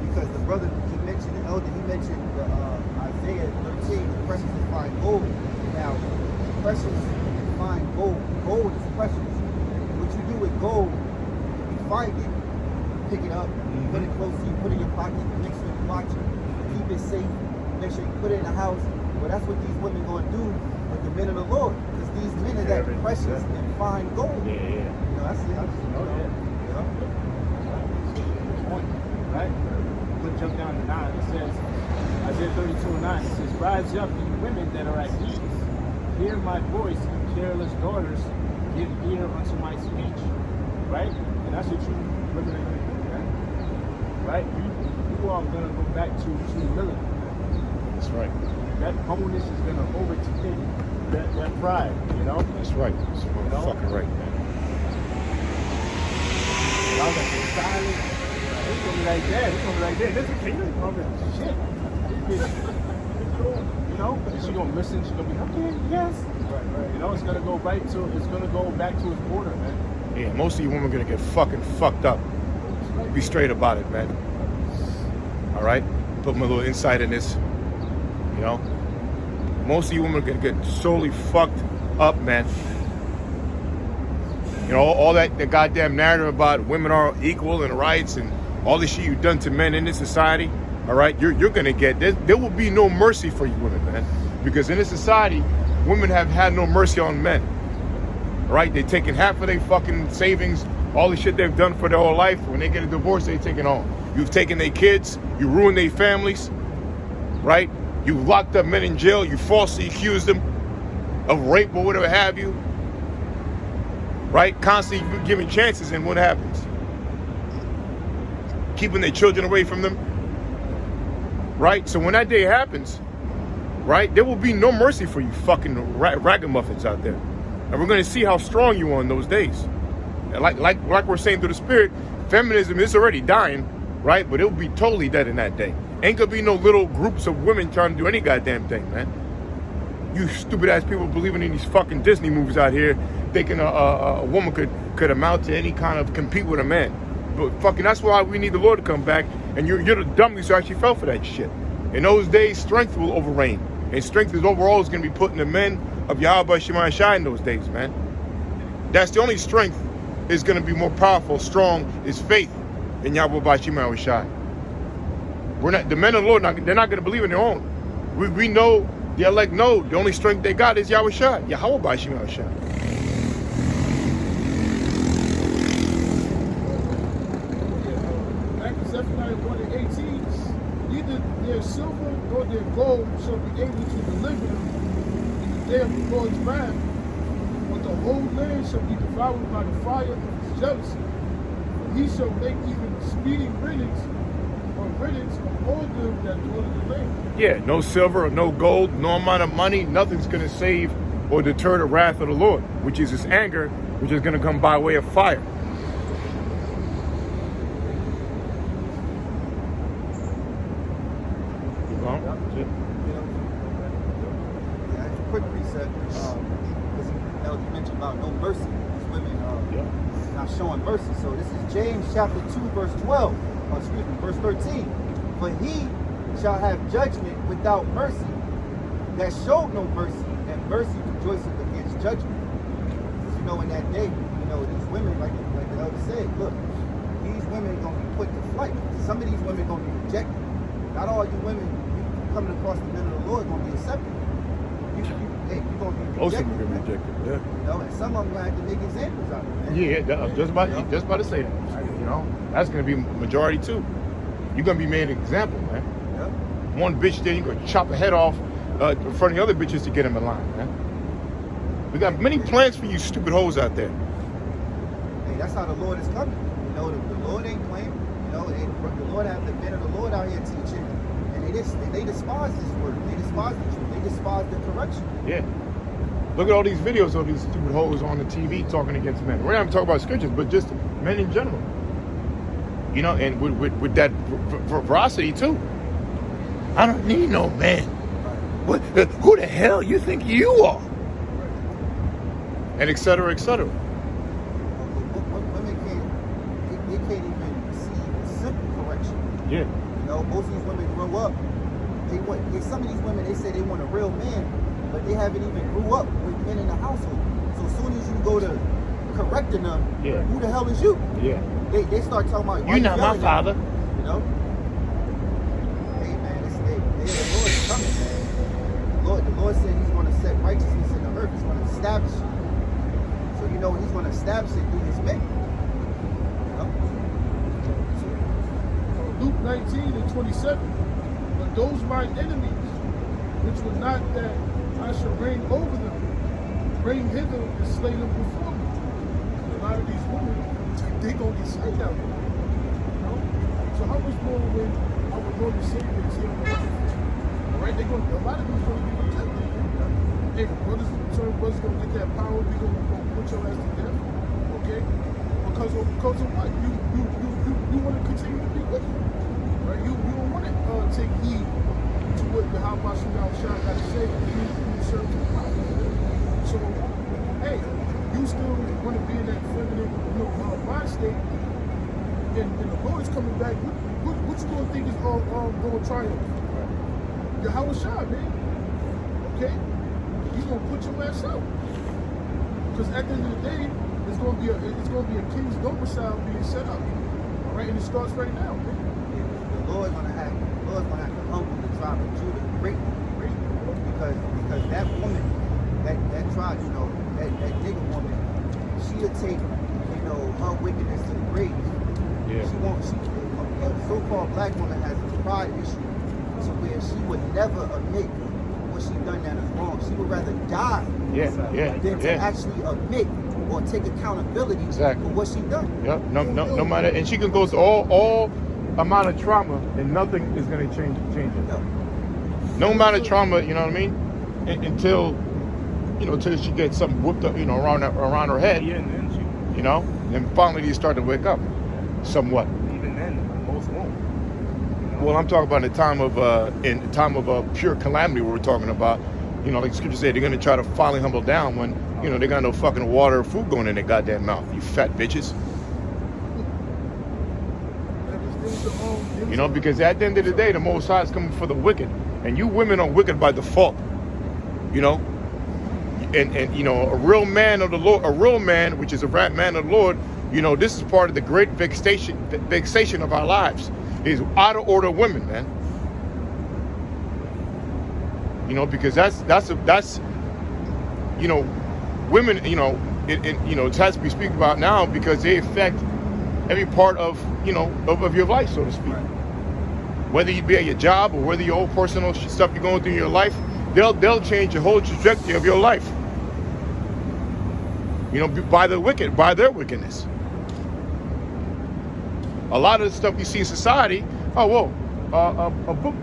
Because the brother, he mentioned, the elder, he mentioned the Isaiah 13, the precious and fine gold. Now, precious and fine gold. Gold is precious. What you do with gold, you find it, pick it up, put it close to you, put it in your pocket, make sure you watch it, keep it safe, make sure you put it in the house. Well, that's what these women gonna do with the men of the Lord, because these men are that precious and fine gold. That's it. Right? We'll jump down to 9. It says, Isaiah 32:9. It says, rise up, you women that are at ease. Hear my voice, you careless daughters. Give ear unto my speech. Right? And that's what you're looking at going to do, right? You are going to go back to humility. That's right. That humbleness is going to overtake that pride, That's right. That's fucking right, man. I was like, silent. It's gonna be like that. It's gonna be like that. This is kingdom. Shit. And she's gonna listen. She's gonna be okay. Yes. Right. It's gonna go back to its order, man. Yeah, most of you women are gonna get fucking fucked up. Be straight about it, man. All right? Put my little insight in this. You know? Most of you women are gonna get solely fucked up, man. You know, all that the goddamn narrative about women are equal and rights and all the shit you've done to men in this society, all right? You're gonna get, there will be no mercy for you women, man. Because in this society, women have had no mercy on men. All right? They're taking half of their fucking savings, all the shit they've done for their whole life. When they get a divorce, they take it all. You've taken their kids, you ruined their families, right? You locked up men in jail, you falsely accused them of rape or whatever have you. Right? Constantly giving chances, and what happens? Keeping their children away from them. Right? So when that day happens, right, there will be no mercy for you fucking ragamuffins out there. And we're going to see how strong you are in those days. And like we're saying through the spirit, feminism is already dying, right? But it'll be totally dead in that day. Ain't gonna be no little groups of women trying to do any goddamn thing, man. You stupid ass people believing in these fucking Disney movies out here, thinking a woman could amount to any kind of compete with a man. But fucking, that's why we need the Lord to come back. And you're the dummies who actually fell for that shit. In those days, strength will overreign, and strength is overall is going to be put in the men of Yahweh Shall in those days, man. That's the only strength is going to be more powerful, strong, is faith in Yahweh Shall. We're not, the men of the Lord, they're not going to believe in their own. We know, the elect know, the only strength they got is Yahweh Shall. Yahweh Shall. Back in Zephaniah 1:18, neither their silver nor their gold shall be able to deliver them in the day of the Lord's wrath, but the whole land shall be devoured by the fire of his jealousy. He shall make even speeding riddance of all them that dwell in the land. Yeah, no silver or no gold, no amount of money, nothing's going to save or deter the wrath of the Lord, which is his anger, which is going to come by way of fire. Quick reset, because you mentioned about no mercy. These women not showing mercy. So this is James chapter 2, verse 12. Verse 13. For he shall have judgment without mercy, that showed no mercy, and mercy rejoiceth against judgment. You know, in that day, you know, these women, like the elder said, look, these women are going to be put to flight. Some of these women are going to be rejected. Not all you women coming across the men of the Lord are going to be accepted. You're going to be rejected. Most of them are going to be rejected, yeah. You know, and some of them going to have to make examples out of it. Yeah, I'm just about to say that. You know, that's going to be majority too. You're going to be made an example, man. Yeah. One bitch there, you're going to chop a head off in front of the other bitches to get them in line, man. We got many plans for you stupid hoes out there. Hey, that's how the Lord is coming. You know, the Lord ain't playing. You know, the Lord have the men of the Lord out here teaching. And they despise this word. They despise the truth. They despise the correction. Yeah. Look at all these videos of these stupid hoes on the TV talking against men. We're not even talking about scriptures, but just men in general. You know, and with that veracity too. I don't need no man. What? Who the hell you think you are? And et cetera, et cetera. Women can't even receive simple correction. Yeah. You know, most of these women grow up. Some of these women, they say they want a real man, but they haven't even grew up with men in the household. So as soon as you go to correcting them, yeah. Who the hell is you? Yeah. They start talking about you're not my father. You know? Hey man, the Lord is coming, man. The Lord said he's going to set righteousness in the earth. He's going to establish it. So you know he's going to establish it through his men. You know? Luke 19:27. But those mine enemies, which were not that I should reign over them, bring hither and slay them before me. And a lot of these women, they gonna get slayed out there. You know? So how much more when our Lord and Savior is here on earth? All right, a lot of these gonna be rejected. Hey, brothers gonna get that power, we gonna put your ass to death. Okay? Because of what? You want to continue to be with them. Right? You don't want to take heed to what the Yahweh Shall got to say. You serve the power. So, hey, you still want to be in that feminine mind state, and the Lord is coming back, what you gonna think is gonna triumph? Yahweh Shall, man. Okay? He's gonna put your ass out. Because at the end of the day, it's gonna be a king's domicile being set up. All right, and it starts right now, man. The Lord's gonna have to humble the tribe of Judah greatly. Because that woman, that tribe, that nigger woman, she'll take, her wickedness to the grave. Yeah. A so-called black woman has a pride issue to where she would never admit what she done that is wrong. She would rather die than to actually admit or take accountability for what she done. Yep. No matter, and she can go through all amount of trauma, and nothing is going to change it. Yep. No amount of trauma, you know what I mean? Until she gets something whooped up, around her head. Yeah, and then she, and finally you start to wake up, somewhat. even then, most won't. Well, I'm talking about in the time of pure calamity. We're talking about, like Scripture said, they're going to try to finally humble down when, they got no fucking water or food going in their goddamn mouth. You fat bitches. Because at the end of the day, the Most High is coming for the wicked, and you women are wicked by default. And a real man of the Lord, a real man, which is a right man of the Lord, this is part of the great vexation of our lives. Is out of order women, man. Because that's women, it has to be speaking about now because they affect every part of your life, so to speak. Whether you be at your job or whether your own personal stuff you're going through in your life, they'll change the whole trajectory of your life. By their wickedness. A lot of the stuff you see in society, a book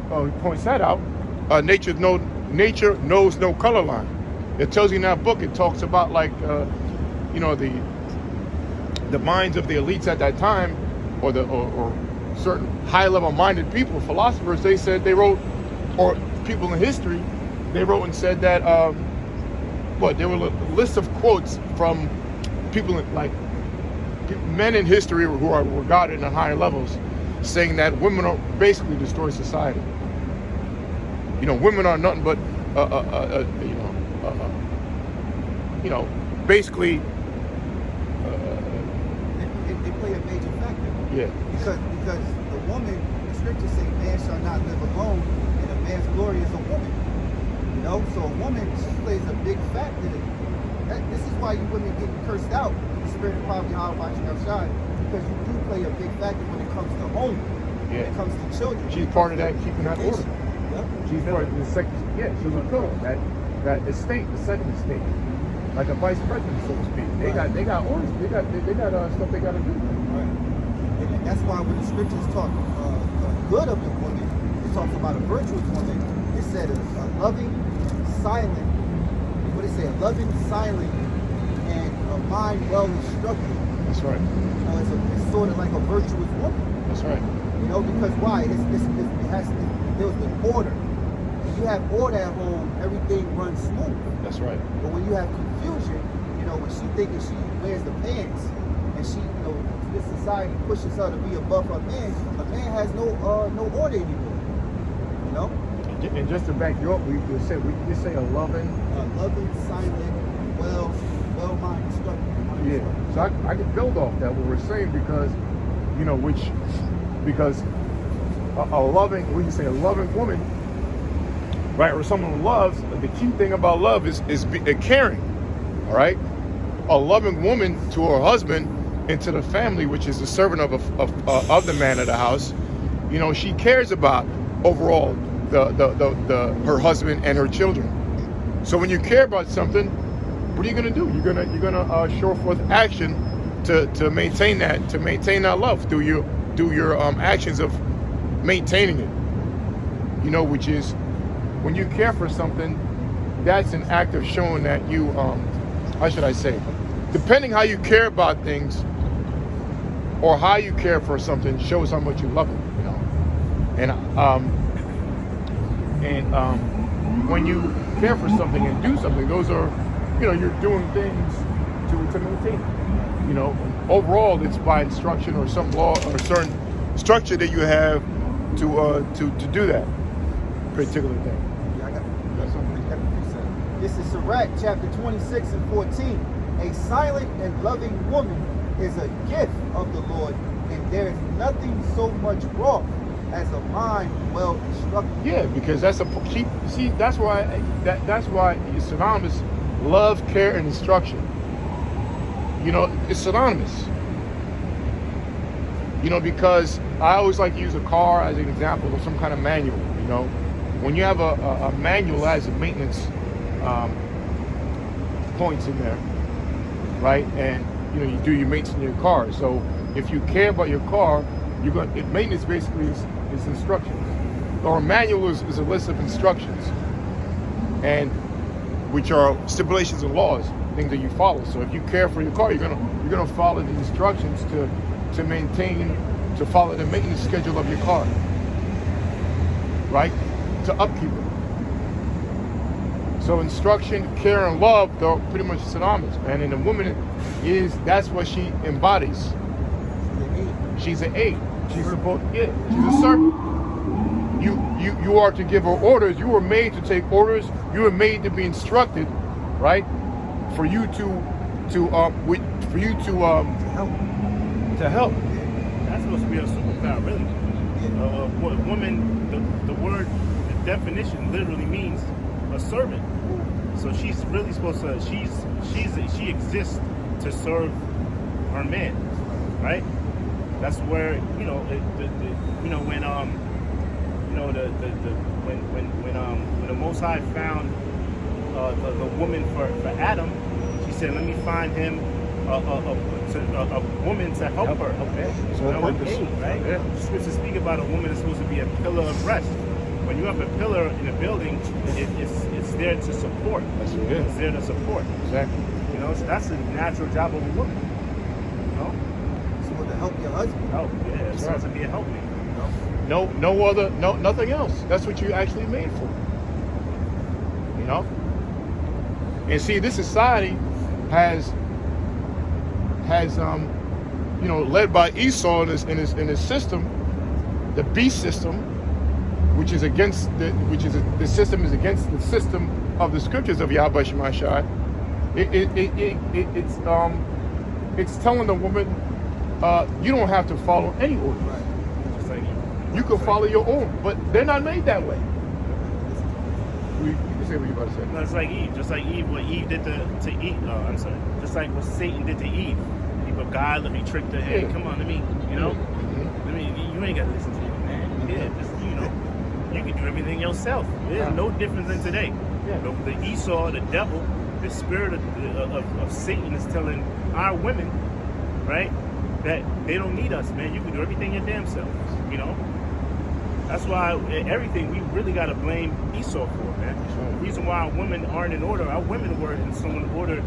points that out. Nature knows no color line. It tells you in that book. It talks about the minds of the elites at that time, or certain high-level minded people, philosophers. They wrote, or people in history, they wrote and said that there were a list of quotes from people like men in history who are regarded at higher levels, saying that women are basically destroy society. Women are nothing but basically they play a major factor. Yeah. Because the woman, the scriptures say, man shall not live alone, and a man's glory is a woman. So a woman, she plays a big factor. This is why you women get cursed out in the spirit of poverty, how about you shine, because you do play a big factor when it comes to home, when it comes to children. She's part of that, keeping that order. Yep. She's part of the second. Yeah, she's a pillar. That estate, the second estate, like a vice president, so to speak. They got orders. They got stuff they got to do. Right. And that's why when the scriptures talk good of the woman, it talks about a virtuous woman. It said a loving, silent. What it say? A loving, silent, and a mind well instructed. That's right. It's sort of like a virtuous woman. That's right. Because why? It deals with order. When you have order at home, everything runs smooth. That's right. But when you have confusion, when she thinking she wears the pants, and she, this society pushes her to be above a man has no order anymore. And just to back you up, we just say a loving, silent, well-minded instructor. Yeah. So I can build off that what we're saying because, because a loving, we can say a loving woman, right, or someone who loves. The key thing about love is caring. All right, a loving woman to her husband and to the family, which is the servant of the man of the house. She cares about overall her husband and her children. So when you care about something, what are you going to do? You're gonna show forth action to maintain that love through your actions of maintaining it. Which is when you care for something, that's an act of showing that you how should I say? Depending how you care about things or how you care for something shows how much you love it. And when you care for something and do something, those are, you're doing things to maintain it. overall, it's by instruction or some law or certain structure that you have to do that particular thing. Yeah, I got the precept. This is Sirach chapter 26 and 14. A silent and loving woman is a gift of the Lord, and there is nothing so much wrong as a mind well instructed. Yeah, because that's that's why it's synonymous. Love, care, and instruction. You know, it's synonymous. You know, because I always like to use a car as an example of some kind of manual. You know, when you have a manual that has a maintenance points in there, right? And you know, you do your maintenance in your car. So if you care about your car, maintenance basically is instructions, or a manual is a list of instructions, and which are stipulations and laws, things that you follow. So if you care for your car, you're gonna follow the instructions to maintain, to follow the maintenance schedule of your car, right? To upkeep it. So instruction, care, and love, they're pretty much synonymous, man. And the woman that's what she embodies. She's an aid. She's supposed, yeah, she's a servant. You are to give her orders. You were made to take orders. You were made to be instructed, right? For you to help. That's supposed to be a superpower, really. Woman, the word, the definition literally means a servant. So she's really supposed to. She exists to serve her man, right? That's where when the Most High found the woman for Adam, she said, "Let me find him a woman to help her." Okay, so that would aid, right? Yeah. Scriptures speak about a woman that's supposed to be a pillar of rest. When you have a pillar in a building, it's there to support. That's what it is. It's there to support. Exactly. You know, so that's the natural job of a woman. You know, So to help your husband. help. Yeah, it's supposed to be a helpmate. Nothing else. That's what you actually made for. You know? And see, this society has led by Esau in his system, the beast system, which is the system is against the system of the scriptures of Yahweh Shemashai. It's telling the woman, you don't have to follow any order. Just like You can follow your own, but they're not made that way. You can say what you're about to say. No, it's like Eve. Just like Eve, what Eve did to Eve. I'm sorry. Just like what Satan did to Eve. He beguiled her, he tricked her. Hey, come on, let me, you ain't got to listen to him, man. Yeah, just, you can do everything yourself. There's no difference in today. Yeah. The Esau, the devil, the spirit of Satan is telling our women, right, that they don't need us, man. You can do everything your damn self, That's why everything we really got to blame Esau for, man. Sure. The reason why our women aren't in order, our women were in some order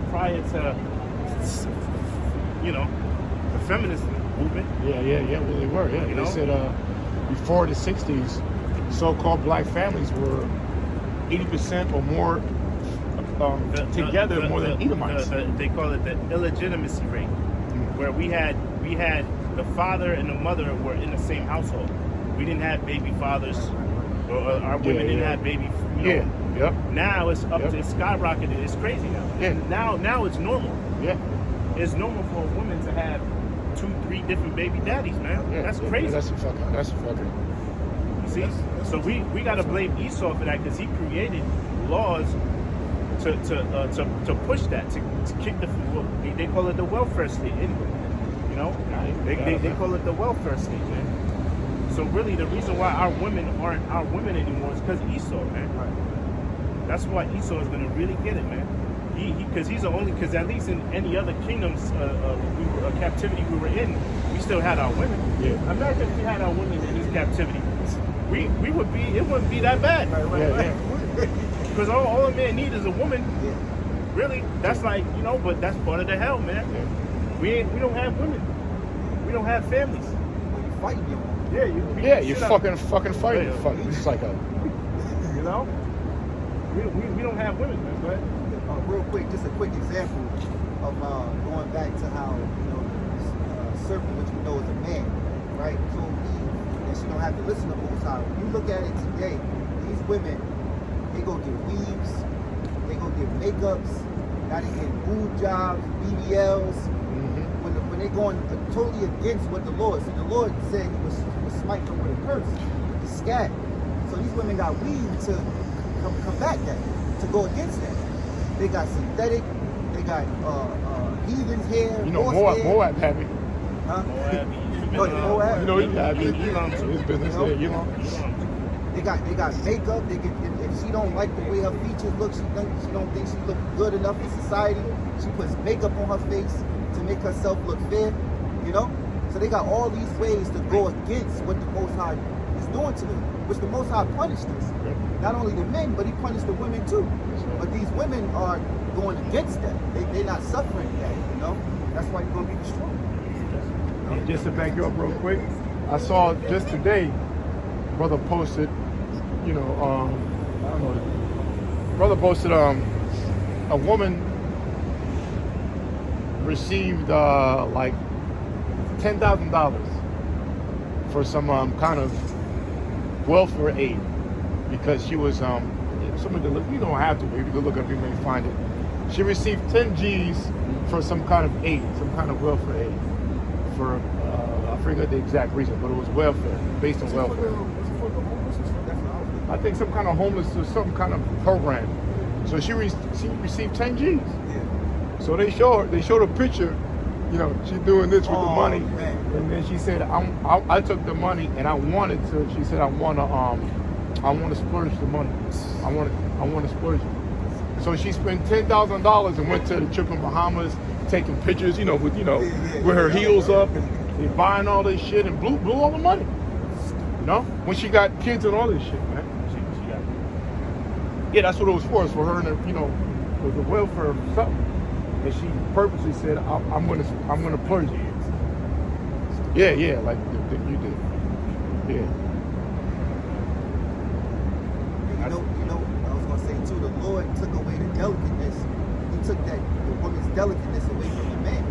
prior to, the feminist movement. Yeah. Well, they were. Yeah, they said before the '60s, so-called black families were 80% or more together more than Edomites. They call it the illegitimacy rate, where we had the father and the mother were in the same household. We didn't have baby fathers, or our women didn't have baby. Yep. Now it's up to it's skyrocketed. It's crazy now. Yeah. Now it's normal. Yeah. It's normal for a woman to have 2-3 different baby daddies, man. Yeah. That's crazy. That's a fucking. See, so we got to blame Esau for that, because he created laws to push that, to kick they call it the welfare state anyway. They call it the welfare state, man. So really, the reason why our women aren't our women anymore is because Esau, man. Right. That's why Esau is gonna really get it, man. Because at least in any other kingdoms, captivity we were in, we still had our women. Yeah. America, if we had our women in this captivity, it wouldn't be that bad. Right. Because all a man needs is a woman. Yeah. Really, that's like, but that's part of the hell, man. Yeah. We don't have women. We don't have families. When you fight your woman. You You're fucking fighting. It's like a. We don't have women, man. Go ahead. Real quick, just a quick example. of going back to how, serpent, which we know is a man, right, told Eve that she don't have to listen to Most High. When you look at it today, these women, they go get weaves, they go get makeups, now they get boob jobs, BBLs. When they going totally against what the Lord said. The Lord said he was smite them with a curse, with the scat. So these women got weave to combat that, to go against that. They got synthetic, they got heathen's hair, Moab have it. Huh? Moab. You know, he have it. His business there, They got makeup. They get if she don't like the way her features look, she don't think she look good enough in society. She puts makeup on her face to make herself look fair. So they got all these ways to go against what the Most High is doing to them, which the Most High punished us. Not only the men, but he punished the women too. But these women are going against that. They're not suffering that. That's why you're gonna be destroyed. Just to back you up real quick, I saw just today, brother posted, I don't know, brother posted a woman received like $10,000 for some kind of welfare aid because she was somebody you don't have to, but if you can look up, you may find it. She received 10 G's for some kind of aid, some kind of welfare aid for I forget the exact reason, but it was welfare, based on welfare. I think some kind of homeless or some kind of program. So she received 10 G's. So they showed a picture, she's doing this with the money, and then she said, I took the money and I wanted to. She said, I want to splurge the money. I want to splurge it. So she spent $10,000 and went to the trip in Bahamas, taking pictures, with her heels up and buying all this shit and blew all the money. When she got kids and all this shit, man. She got. Yeah, that's what it was for. It's for her and it was a welfare or something. And she purposely said, I'm gonna purge it. Yeah, like you did. Yeah. I was gonna say too, the Lord took away the delicateness. He took the woman's delicateness away from the man.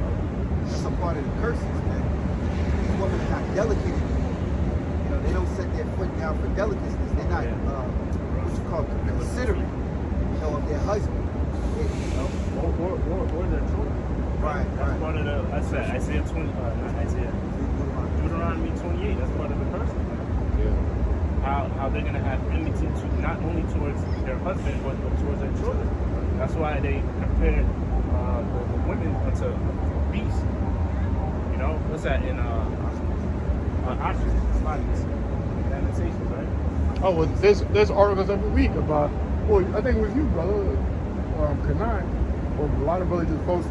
That's a part of the curses, man. These women are not delicate anymore. They don't set their foot down for delicateness. They're not what you call considerate, of their husband. Or their children. Right. That's part of the Isaiah 20, not Isaiah. Deuteronomy 28. That's part of the curse. Yeah. How they're gonna have enmity to not only towards their husband but towards their children. That's why they compared the women unto beasts. What's that in ostriches, lamentations, right? Oh, well, there's articles every week about. Well, I think it was you, brother, Kanai, or a lot of brothers just post.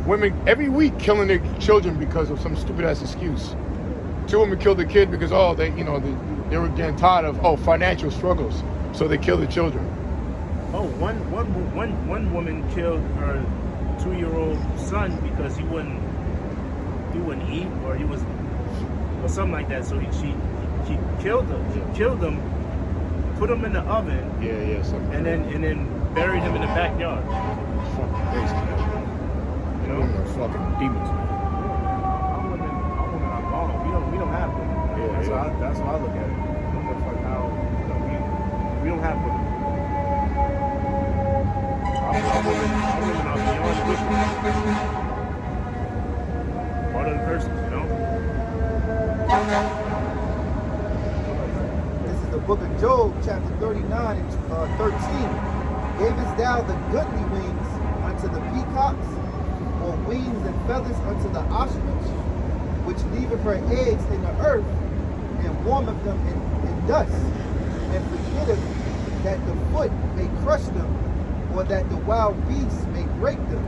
Women every week killing their children because of some stupid ass excuse. 2 women killed their kid because they were getting tired of financial struggles, so they killed the children. Oh, one woman killed her 2-year-old son because he wouldn't eat, or he was, or something like that. So she killed him. She killed him, put him in the oven. Yeah, something. And then buried him in the backyard. Fucking crazy, man. Women are fucking demons, man. Our women are gone. We don't have women. That's how I look at it. It's like how we don't have women. Our women are beyond wicked. Part of the curses, This is the book of Job, chapter 39 and 13. Gavest thou the goodly wings unto the peacocks, or wings and feathers unto the ostrich, which leaveth her eggs in the earth, and warmeth them in dust, and forgetteth that the foot may crush them, or that the wild beasts may break them.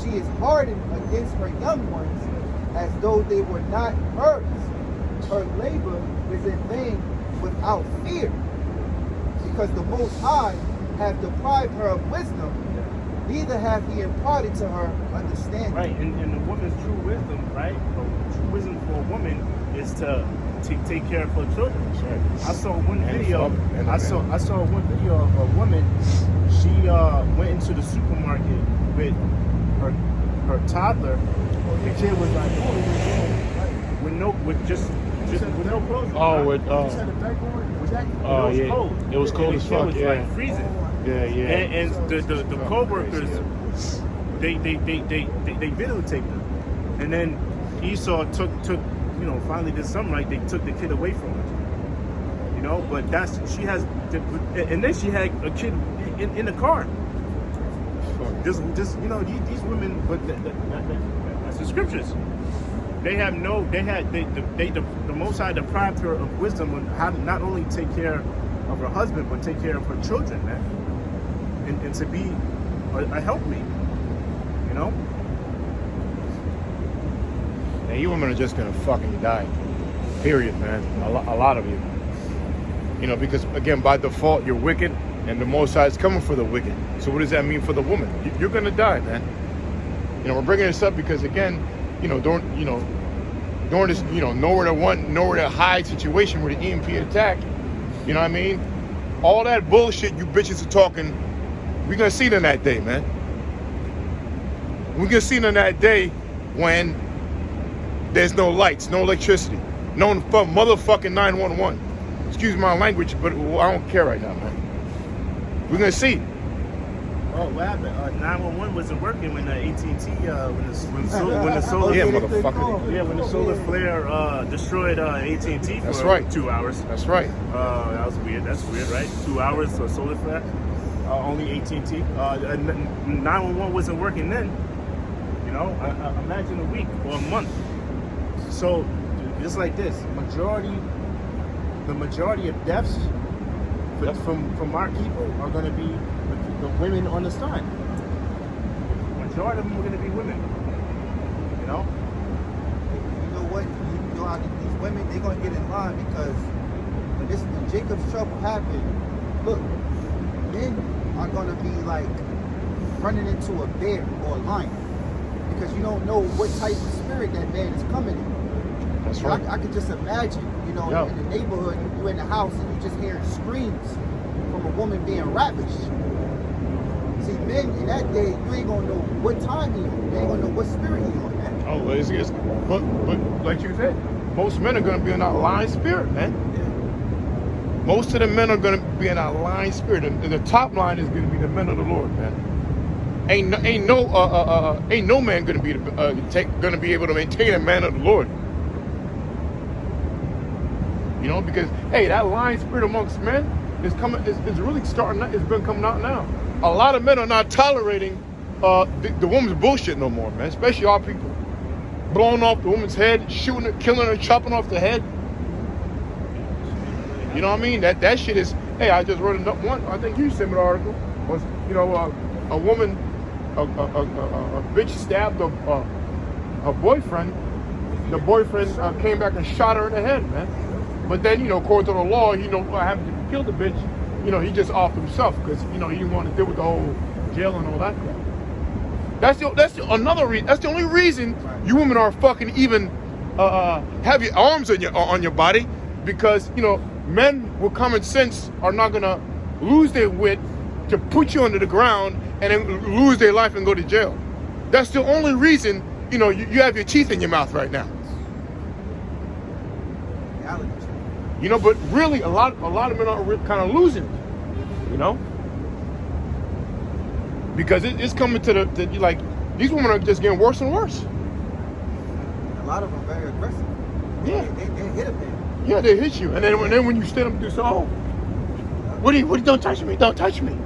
She is hardened against her young ones, as though they were not hers. Her labor is in vain without fear, because the Most High hath deprived her of wisdom, neither hath he imparted to her understanding. Right, and the woman's true wisdom, right? The true wisdom for a woman is to take care of her children. Right. I saw one video. I saw one video of a woman. She went into the supermarket with her toddler, the kid was like 4 years old, with no clothes on. Oh, with Just had a diaper on, It jacket. was yeah. cold. It was cold And as the kid fuck, was yeah. like freezing. yeah. And the co-workers, they videotaped them. And then Esau took finally did something right. They took the kid away from her. But she has, and then she had a kid in the car. These women, but that's the scriptures. The Most High deprived her of wisdom on how to not only take care of her husband, but take care of her children, man. And to be a helpmate, And you women are just gonna fucking die. Period, man. A lot of you. Because again, by default, you're wicked, and the Most High is coming for the wicked. So what does that mean for the woman? You're gonna die, man. We're bringing this up because again, during this, nowhere to hide situation where the E.M.P attack. You know what I mean? All that bullshit you bitches are talking, we're gonna see it in that day, man. We're gonna see it in that day when there's no lights, no electricity, no motherfucking 911. Excuse my language, but I don't care right now, man. We're gonna see. Oh, what happened? 911 wasn't working when AT&T when the solar Yeah, motherfucker. when the solar flare destroyed AT&T for That's right. 2 hours. That's right. That was weird. That's weird, right? 2 hours for solar flare. Only AT&T. 911 wasn't working then. Imagine a week or a month. So just like this, the majority of deaths from our people are going to be the women on the side. Majority of them are going to be women. You know what? You know how these women, they're going to get in line because when Jacob's trouble happened, look, men are going to be like running into a bear or a lion because you don't know what type of spirit that man is coming in. That's right. I could just imagine, in the neighborhood, you're in the house and you're just hearing screams from a woman being ravished. See, men in that day, you ain't gonna know what time he on. You ain't gonna know what spirit he on, man. Oh, but like you said, most men are gonna be in that lying spirit, man. Yeah. Most of the men are gonna be in that lying spirit, and the top line is gonna be the men of the Lord, man. Ain't no man gonna be gonna be able to maintain a man of the Lord. Because hey, that lying spirit amongst men is coming. Is really starting. It's been coming out now. A lot of men are not tolerating the woman's bullshit no more, man. Especially our people, blowing off the woman's head, shooting her, killing her, chopping off the head. You know what I mean? That shit is. Hey, I just wrote one. I think you sent me the article. Was a woman, a bitch stabbed her boyfriend. The boyfriend came back and shot her in the head, man. But then, according to the law, having to kill the bitch, he just offed himself because, he didn't want to deal with the whole jail and all that crap. That's the only reason you women are fucking even have your arms on your body because, men with common sense are not gonna lose their wit to put you under the ground and then lose their life and go to jail. That's the only reason, you have your teeth in your mouth right now. But really, a lot of men are kind of losing it, because it's coming to these women are just getting worse and worse. A lot of them are very aggressive. Yeah, they hit a bit. Yeah, they hit you, and then when you stand up and do so, what do you don't touch me, don't touch me.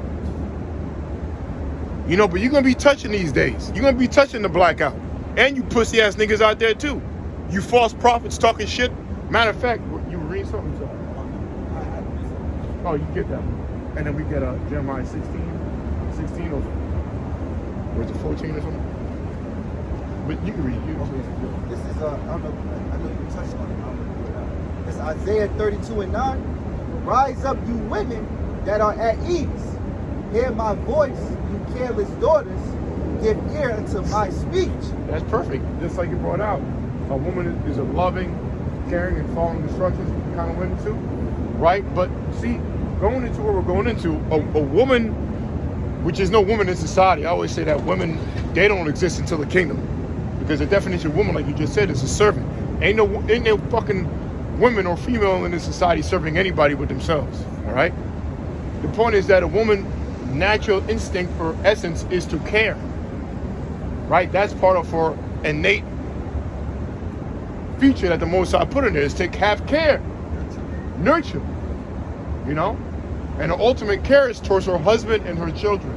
But you're gonna be touching these days. You're gonna be touching the blackout, and you pussy ass niggas out there too. You false prophets talking shit. Matter of fact, you read something. Oh, you get that one. And then we get Jeremiah 16 or was it 14 or something? But you can read it. This is I know you touched on it. It's Isaiah 32:9. Rise up, you women that are at ease. Hear my voice, you careless daughters. Give ear unto my speech. That's perfect. Just like you brought out. A woman is a loving, caring, and following instructions kind of women too. Right? But see, going into what we're going into, a woman, which is no woman in society. I always say that women they don't exist until the kingdom. Because the definition of woman, like you just said, is a servant. Ain't no fucking women or female in this society serving anybody but themselves. All right. The point is that a woman's natural instinct or essence is to care. Right. That's part of her innate feature that the Most High put in there is to have care, nurture. You know, and her ultimate care is towards her husband and her children.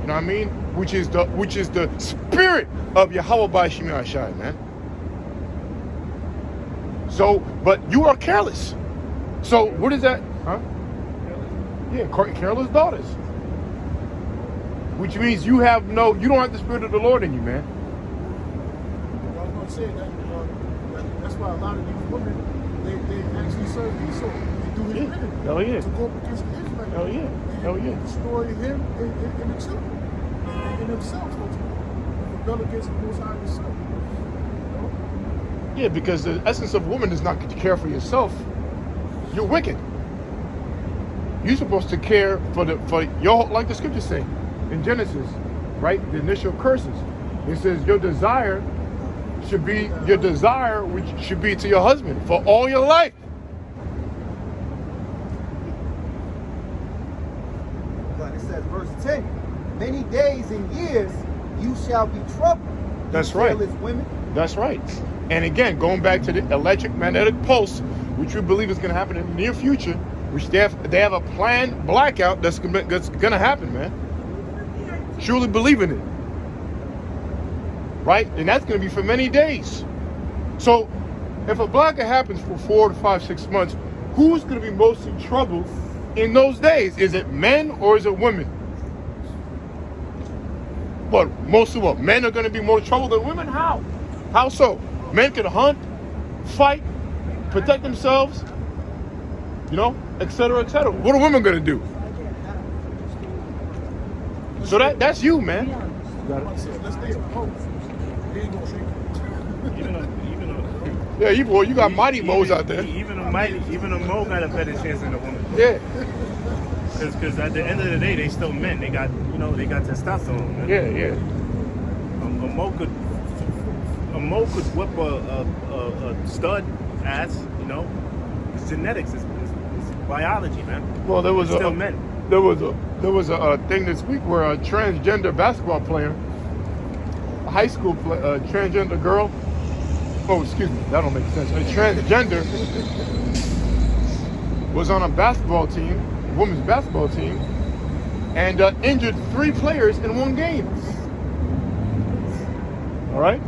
You know what I mean? Which is the spirit of Yahweh by Shemi Shai, man. So, but you are careless. So what is that? Huh? Yeah, careless daughters. Which means you don't have the spirit of the Lord in you, man. I was going to say that's why a lot of these women, they actually serve Esau. They do his bidding. Hell yeah. To go up against the Israelites. Hell yeah. Hell yeah. Destroy him and the children. And themselves, ultimately. Rebel against the Most High himself. You know? Yeah, because the essence of woman is not to care for yourself. You're wicked. You're supposed to care for your, like the scriptures say in Genesis, right? The initial curses. It says your desire which should be to your husband for all your life. But it says, verse 10, many days and years you shall be troubled. That's right. Careless women. That's right. And again, going back to the electromagnetic pulse, which we believe is going to happen in the near future, which they have a planned blackout that's going to happen, man. Truly believe in it. Right? And that's going to be for many days. So, if a blackout happens for 4 to 5, 6 months, who's going to be most in trouble in those days? Is it men or is it women? What? Most of what? Men are going to be more trouble than women? How? How so? Men can hunt, fight, protect themselves, you know, etc., etc. What are women going to do? So that's you, man. Let's stay opposed. They ain't gonna shake it. Even a Yeah, you got mighty moles out there. Even a mole got a better chance than a woman. Yeah. Because at the end of the day, they still men. They got testosterone. Man. Yeah. A mole could whip a stud ass. You know, it's genetics. It's biology, man. Well, there was still men. There was a thing this week where a transgender basketball player, a high school transgender girl. Oh, excuse me, that don't make sense. A transgender was on a basketball team, women's basketball team, and injured 3 players in one game. All right?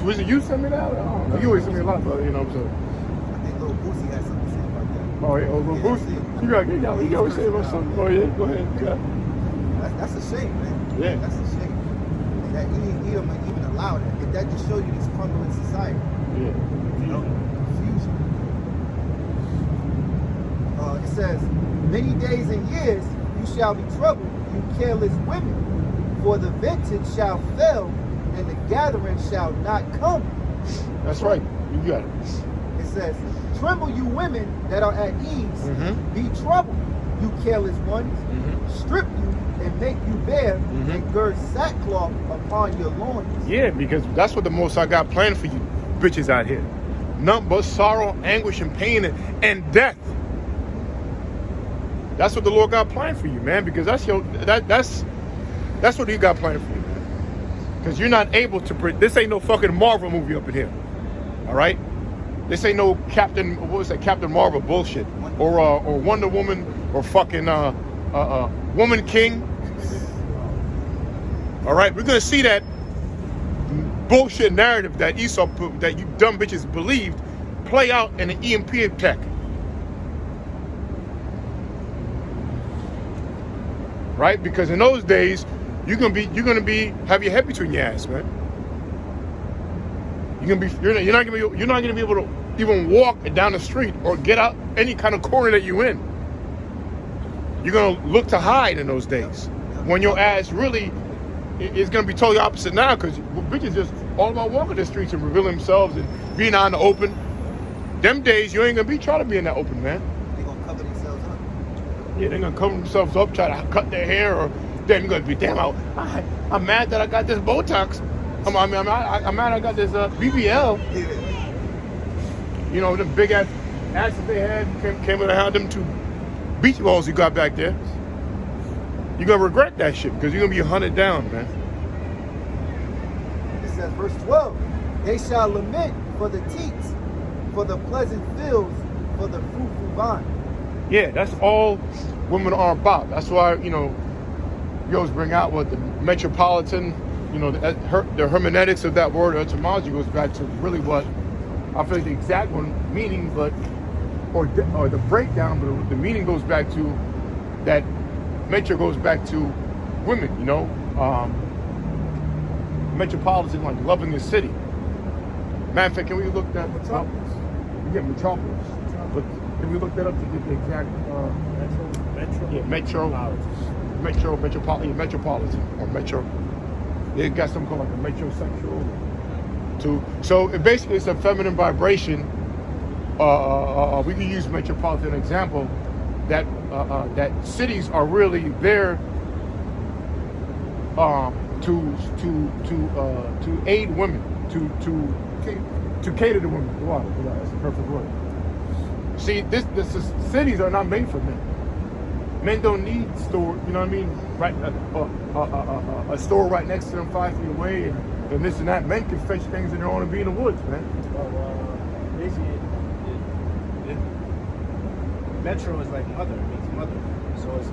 Was it you send me that? I don't know. You always send me a lot, but you know what I'm saying. I think Lil Boosie has something to say about that. Oh, yeah, Lil Boosie. You always say about something. Oh, yeah, go ahead. Yeah. That's a shame, man. Yeah. That's a shame. And that E.M.P even allowed it. And that just shows you this crumbling society. Yeah. You know, confusion. It says, many days and years you shall be troubled, you careless women, for the vintage shall fail, and the gathering shall not come. That's right. You got it. It says, tremble you women that are at ease, Mm-hmm. be troubled, you careless ones, Mm-hmm. strip you and make you bare, Mm-hmm. and gird sackcloth upon your loins. Yeah, because that's what the Most High got planned for you bitches out here. Nothing but sorrow, anguish, and pain, and death. That's what the Lord got planned for you, man, because that's what He got planned for you, man. Because you're not able to, this ain't no fucking Marvel movie up in here, all right? This ain't no Captain Marvel bullshit, or Wonder Woman, or fucking Woman King. All right, we're gonna see that bullshit narrative that Esau that you dumb bitches believed play out in the E.M.P attack. Right? Because in those days, you're gonna have your head between your ass, man. You're not gonna be able to even walk down the street or get out any kind of corner that you're in. You're gonna look to hide in those days when your ass really is gonna be totally opposite now, because bitches just all about walking the streets and revealing themselves and being out in the open. Them days you ain't gonna be trying to be in that open, man. They're going to cover themselves up. Yeah, they're gonna cover themselves up, try to cut their hair or then you're gonna be damn. I'm mad that I got this Botox. I'm mad I got this BBL. You know, the big ass that they had came around them 2 beach balls you got back there. You're gonna regret that shit because you're gonna be hunted down, man. This says verse 12. They shall lament for the teats, for the pleasant fields, for the fruitful vine. Yeah, that's all women are about. That's why, you know, you always bring out what the metropolitan, you know, the hermeneutics of that word, etymology, goes back to really what, I feel like the exact one meaning, but, or the breakdown, but the meaning goes back to that metro goes back to women, you know, metropolitan, like loving the city. Matter of fact, can we look that up? Yeah, metropolis. But can we look that up to get the exact metropolitan or metro. It got something called like a metrosexual too. So it basically it's a feminine vibration. We can use metropolitan example that that cities are really there to aid women, to cater to women. Wow, that's the perfect word. See, the cities are not made for men. Men don't need store, you know what I mean? Right, a store right next to them 5 feet away, and this and that. Men can fetch things in their own and be in the woods, man. Basically, metro is like mother. It means mother. So it's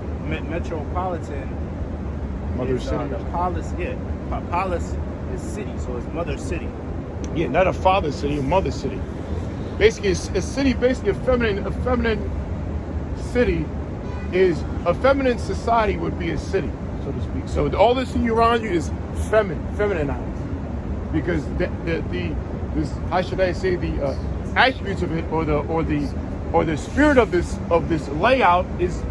metropolitan. Mother is, city. The polis, polis is city, so it's mother city. Yeah, not a father city, a mother city. Basically, a city, basically a feminine city is a feminine society would be a city, so to speak. So all this thing around you is feminized, because this how should I say the attributes of it or the spirit of this layout is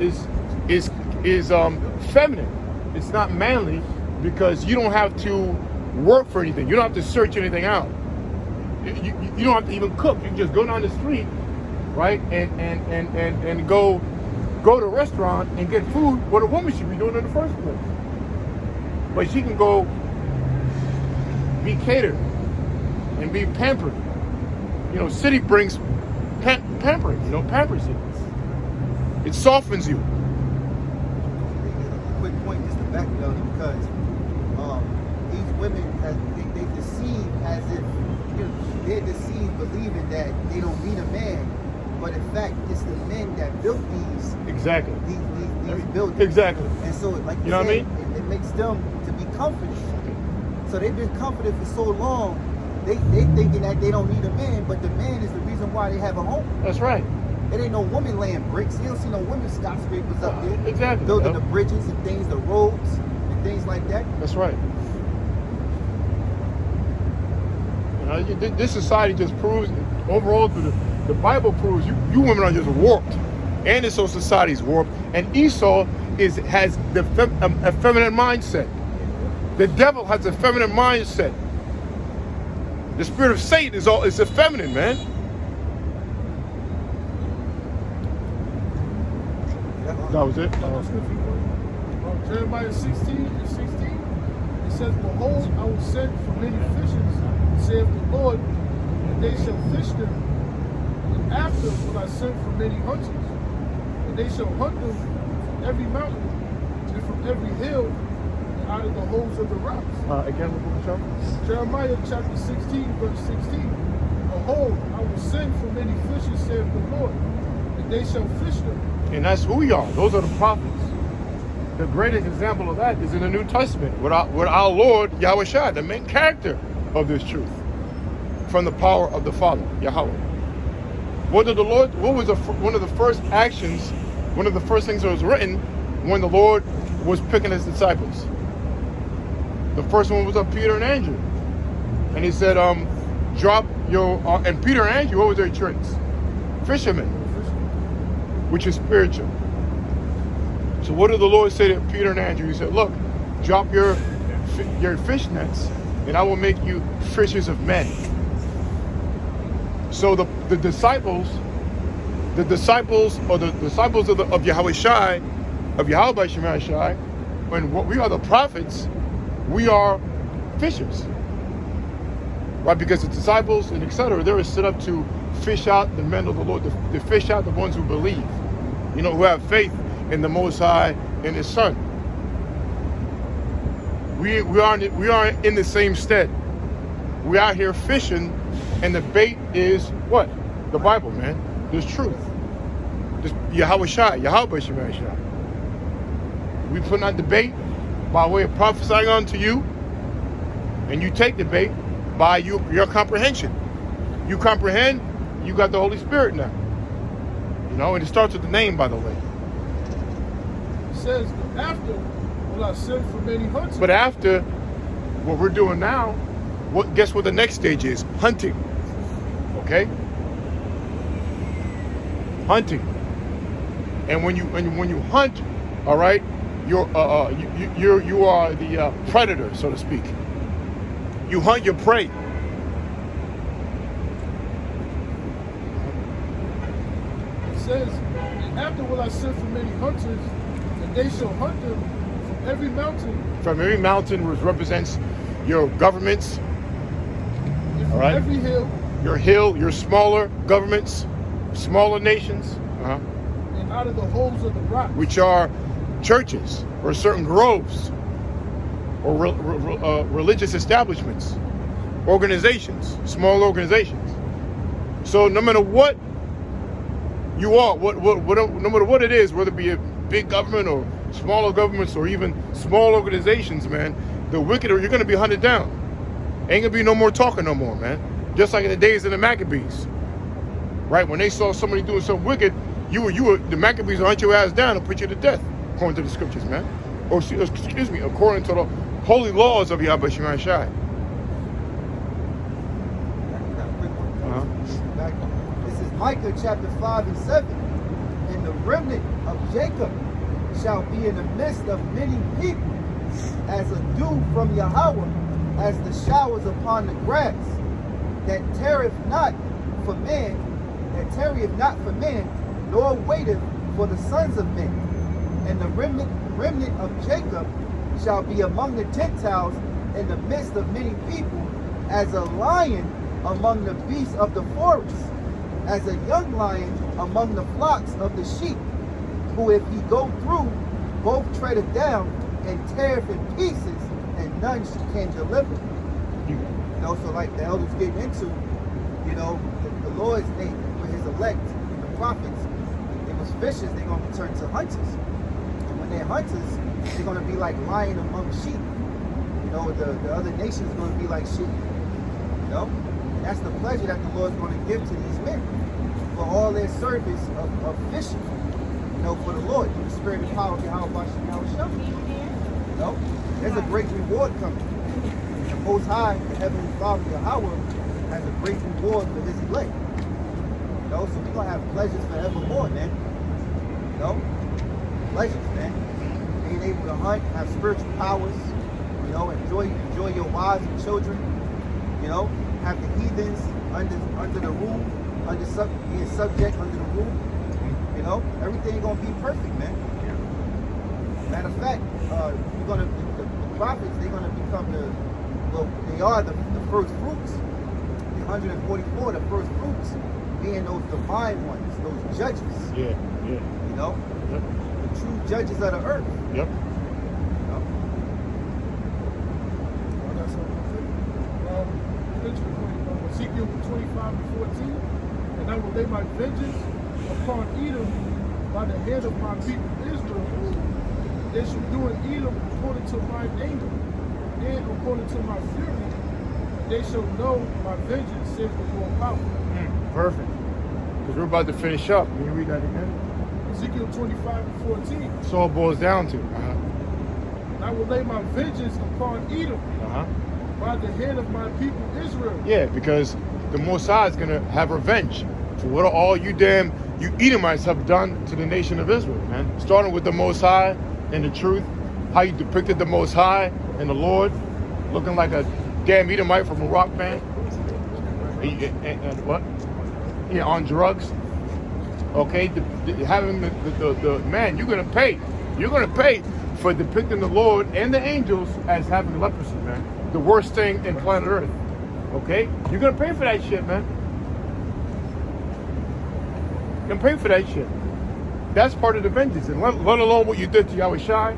feminine. It's not manly because you don't have to work for anything. You don't have to search anything out. You don't have to even cook. You can just go down the street, right, and go to a restaurant and get food. What a woman should be doing in the first place. But she can go be catered and be pampered. You know, city brings pampering. You know, pampers you. It softens you. Quick point just to back it up, because these women they deceive as if they're deceived believing that they don't need a man, but in fact it's the men that built these buildings. Exactly. And so, like you know what I mean? It makes them to be comforted. So they've been comforted for so long. They thinking that they don't need a man, but the man is the reason why they have a home. That's right. It ain't no woman laying bricks. You don't see no women skyscrapers up there. Exactly. Building the bridges and things, the roads and things like that. That's right. You know, this society just proves, overall, through the Bible proves you women are just warped, and this whole society is warped. And Esau has a feminine mindset. The devil has a feminine mindset. The spirit of Satan is a feminine, man. That was it. Jeremiah 16:16. It says, "Behold, I will send for many fishes, saith the Lord, and they shall fish them. And after will I send for many hunters, and they shall hunt them from every mountain and from every hill and out of the holes of the rocks." Again, what book? Jeremiah chapter 16, verse 16. "Behold, I will send for many fishes, saith the Lord, and they shall fish them." And that's who we are. Those are the prophets. The greatest example of that is in the New Testament with our Lord Yahweh Shall, the main character of this truth, from the power of the Father, Yahweh. What was one of the first actions, one of the first things that was written when the Lord was picking his disciples? The first one was Peter and Andrew. And he said, drop your, and Peter and Andrew, what was their traits? Fishermen, which is spiritual. So what did the Lord say to Peter and Andrew? He said, look, drop your fish nets and I will make you fishers of men. So the disciples of Yahweh Shai, of Yahweh Shai, and what we are the prophets, we are fishers. Right? Because the disciples and etc., they were set up to fish out the men of the Lord, to fish out the ones who believe, you know, who have faith in the Most High and His Son. We are in the same stead. We out here fishing, and the bait is what? The Bible, man. There's truth. Just Yahweh Shall. We put out the bait by way of prophesying unto you, and you take the bait by your comprehension. You comprehend, you got the Holy Spirit now. You know, and it starts with the name, by the way. It says, after will I send for many hunters. But after what we're doing now, guess what the next stage is? Hunting. Okay? Hunting. And when you hunt, all right, you are the predator, so to speak. You hunt your prey. It says, and after will I send for many hunters, and they shall hunt them from every mountain. From every mountain, which represents your governments. And from all right? every hill. Your smaller governments, smaller nations. And out of the holes of the rock. Which are churches or certain groves or religious establishments, organizations, small organizations. So no matter what you are, no matter what it is, whether it be a big government or smaller governments or even small organizations, man, the wicked, you're going to be hunted down. Ain't going to be no more talking no more, man. Just like in the days of the Maccabees, right? When they saw somebody doing something wicked, the Maccabees will hunt your ass down and put you to death, according to the scriptures, man. Or excuse me, according to the holy laws of Yahweh Shall. This is Micah chapter 5 and 7. And the remnant of Jacob shall be in the midst of many people, as a dew from Yahweh, as the showers upon the grass, that tarrieth not for man, nor waiteth for the sons of men. And the remnant of Jacob shall be among the Gentiles in the midst of many people, as a lion among the beasts of the forest, as a young lion among the flocks of the sheep, who if he go through, both treadeth down and teareth in pieces, and none can deliver. You know, so like the elders getting into, you know, the Lord's name with his elect, the prophets, it was fishers, they're going to turn to hunters. And when they're hunters, they're going to be like lion among sheep. You know, the other nations are going to be like sheep. You know? And that's the pleasure that the Lord's going to give to these men for all their service of fishing. You know, for the Lord, through the spirit and power of Yahweh Shall. You know? There's a great reward coming. The Most High, the Heavenly Father, Yahweh, has a great reward for his elect. You know, so we're going to have pleasures forevermore, man. You know? Pleasures, man. Being able to hunt, have spiritual powers, you know, enjoy your wives and children, you know, have the heathens under the rule, being subject under the rule, you know, everything gonna be perfect, man. Matter of fact, the prophets, they're gonna become they are the first fruits. The 144, the first fruits, being those divine ones, those judges. Yeah. You know? Yep. The true judges of the earth. Yep. You know? I got something. Ezekiel 25 and 14. And I will lay my vengeance upon Edom by the hand of my people Israel. They shall do in Edom according to my anger and according to my fury. They shall know my vengeance, says the Lord power. Perfect. Because we're about to finish up. Can you read that again? Ezekiel 25 and 14. That's all it boils down to. And I will lay my vengeance upon Edom by the hand of my people Israel. Yeah, because the Most High is going to have revenge for what all you Edomites have done to the nation of Israel, man. Starting with the Most High and the truth, how you depicted the Most High and the Lord, looking like a damn Edomite from a rock band. And what? Yeah, on drugs. Okay, having the man, you're gonna pay for depicting the Lord and the angels as having leprosy, man. The worst thing in planet Earth. Okay? You're gonna pay for that shit, man. You're gonna pay for that shit. That's part of the vengeance. And let alone what you did to Yahweh Shai,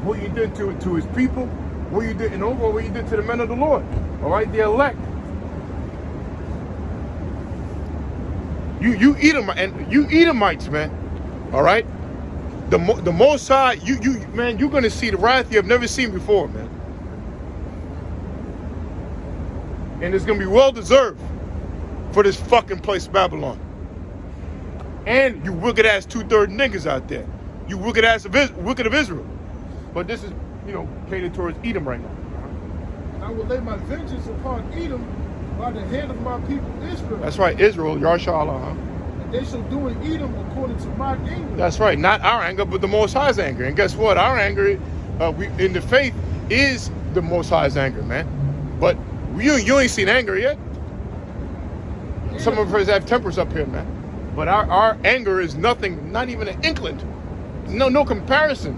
what you did to his people, what you did, and overall what you did to the men of the Lord. All right, the elect. You Edomites, man. All right. The Most High, man, you're gonna see the wrath you have never seen before, man. And it's gonna be well deserved for this fucking place, Babylon. And you wicked ass 2/3 niggas out there. You wicked ass wicked of Israel. But this is, catered towards Edom right now. I will lay my vengeance upon Edom by the hand of my people Israel. That's right, Israel, Yer Shall, And they shall do in Edom according to my anger. That's right, not our anger, but the Most High's anger. And guess what? Our anger, in the faith, is the Most High's anger, man. But you ain't seen anger yet. Some of us have tempers up here, man. But our anger is nothing, not even an inkling. No comparison.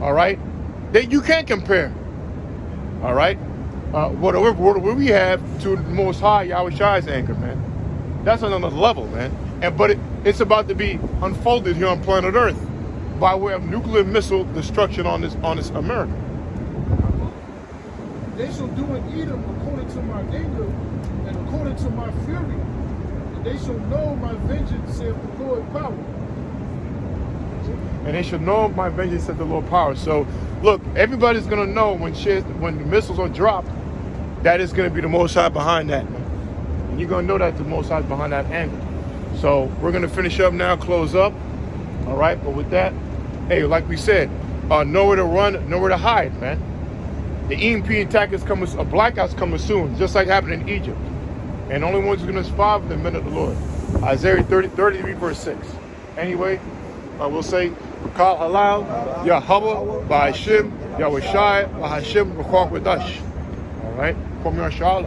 All right? That you can't compare. All right? Whatever we have to the Most High, Yahweh Shai's anger, man. That's on another level, man. But it's about to be unfolded here on planet Earth by way of nuclear missile destruction on this America. They shall do in Edom according to my anger and according to my fury. And they shall know my vengeance, saith the Lord power. And they shall know my vengeance, saith the Lord power. So, look, everybody's going to know when the missiles are dropped, that is going to be the Most High behind that, man. And you're going to know that the Most High is behind that anger. So, we're going to finish up now, close up. All right, but with that, hey, like we said, nowhere to run, nowhere to hide, man. The E.M.P attack is coming, a blackout's coming soon, just like happened in Egypt. And the only ones who are going to survive are the men of the Lord. Isaiah 33 verse 6. Anyway, we'll say, Kal Halal, Yahweh, Ba'ashim, Yahweh Shai, Ba'ashim, B'chok Wadash. All right? From Yer Shall.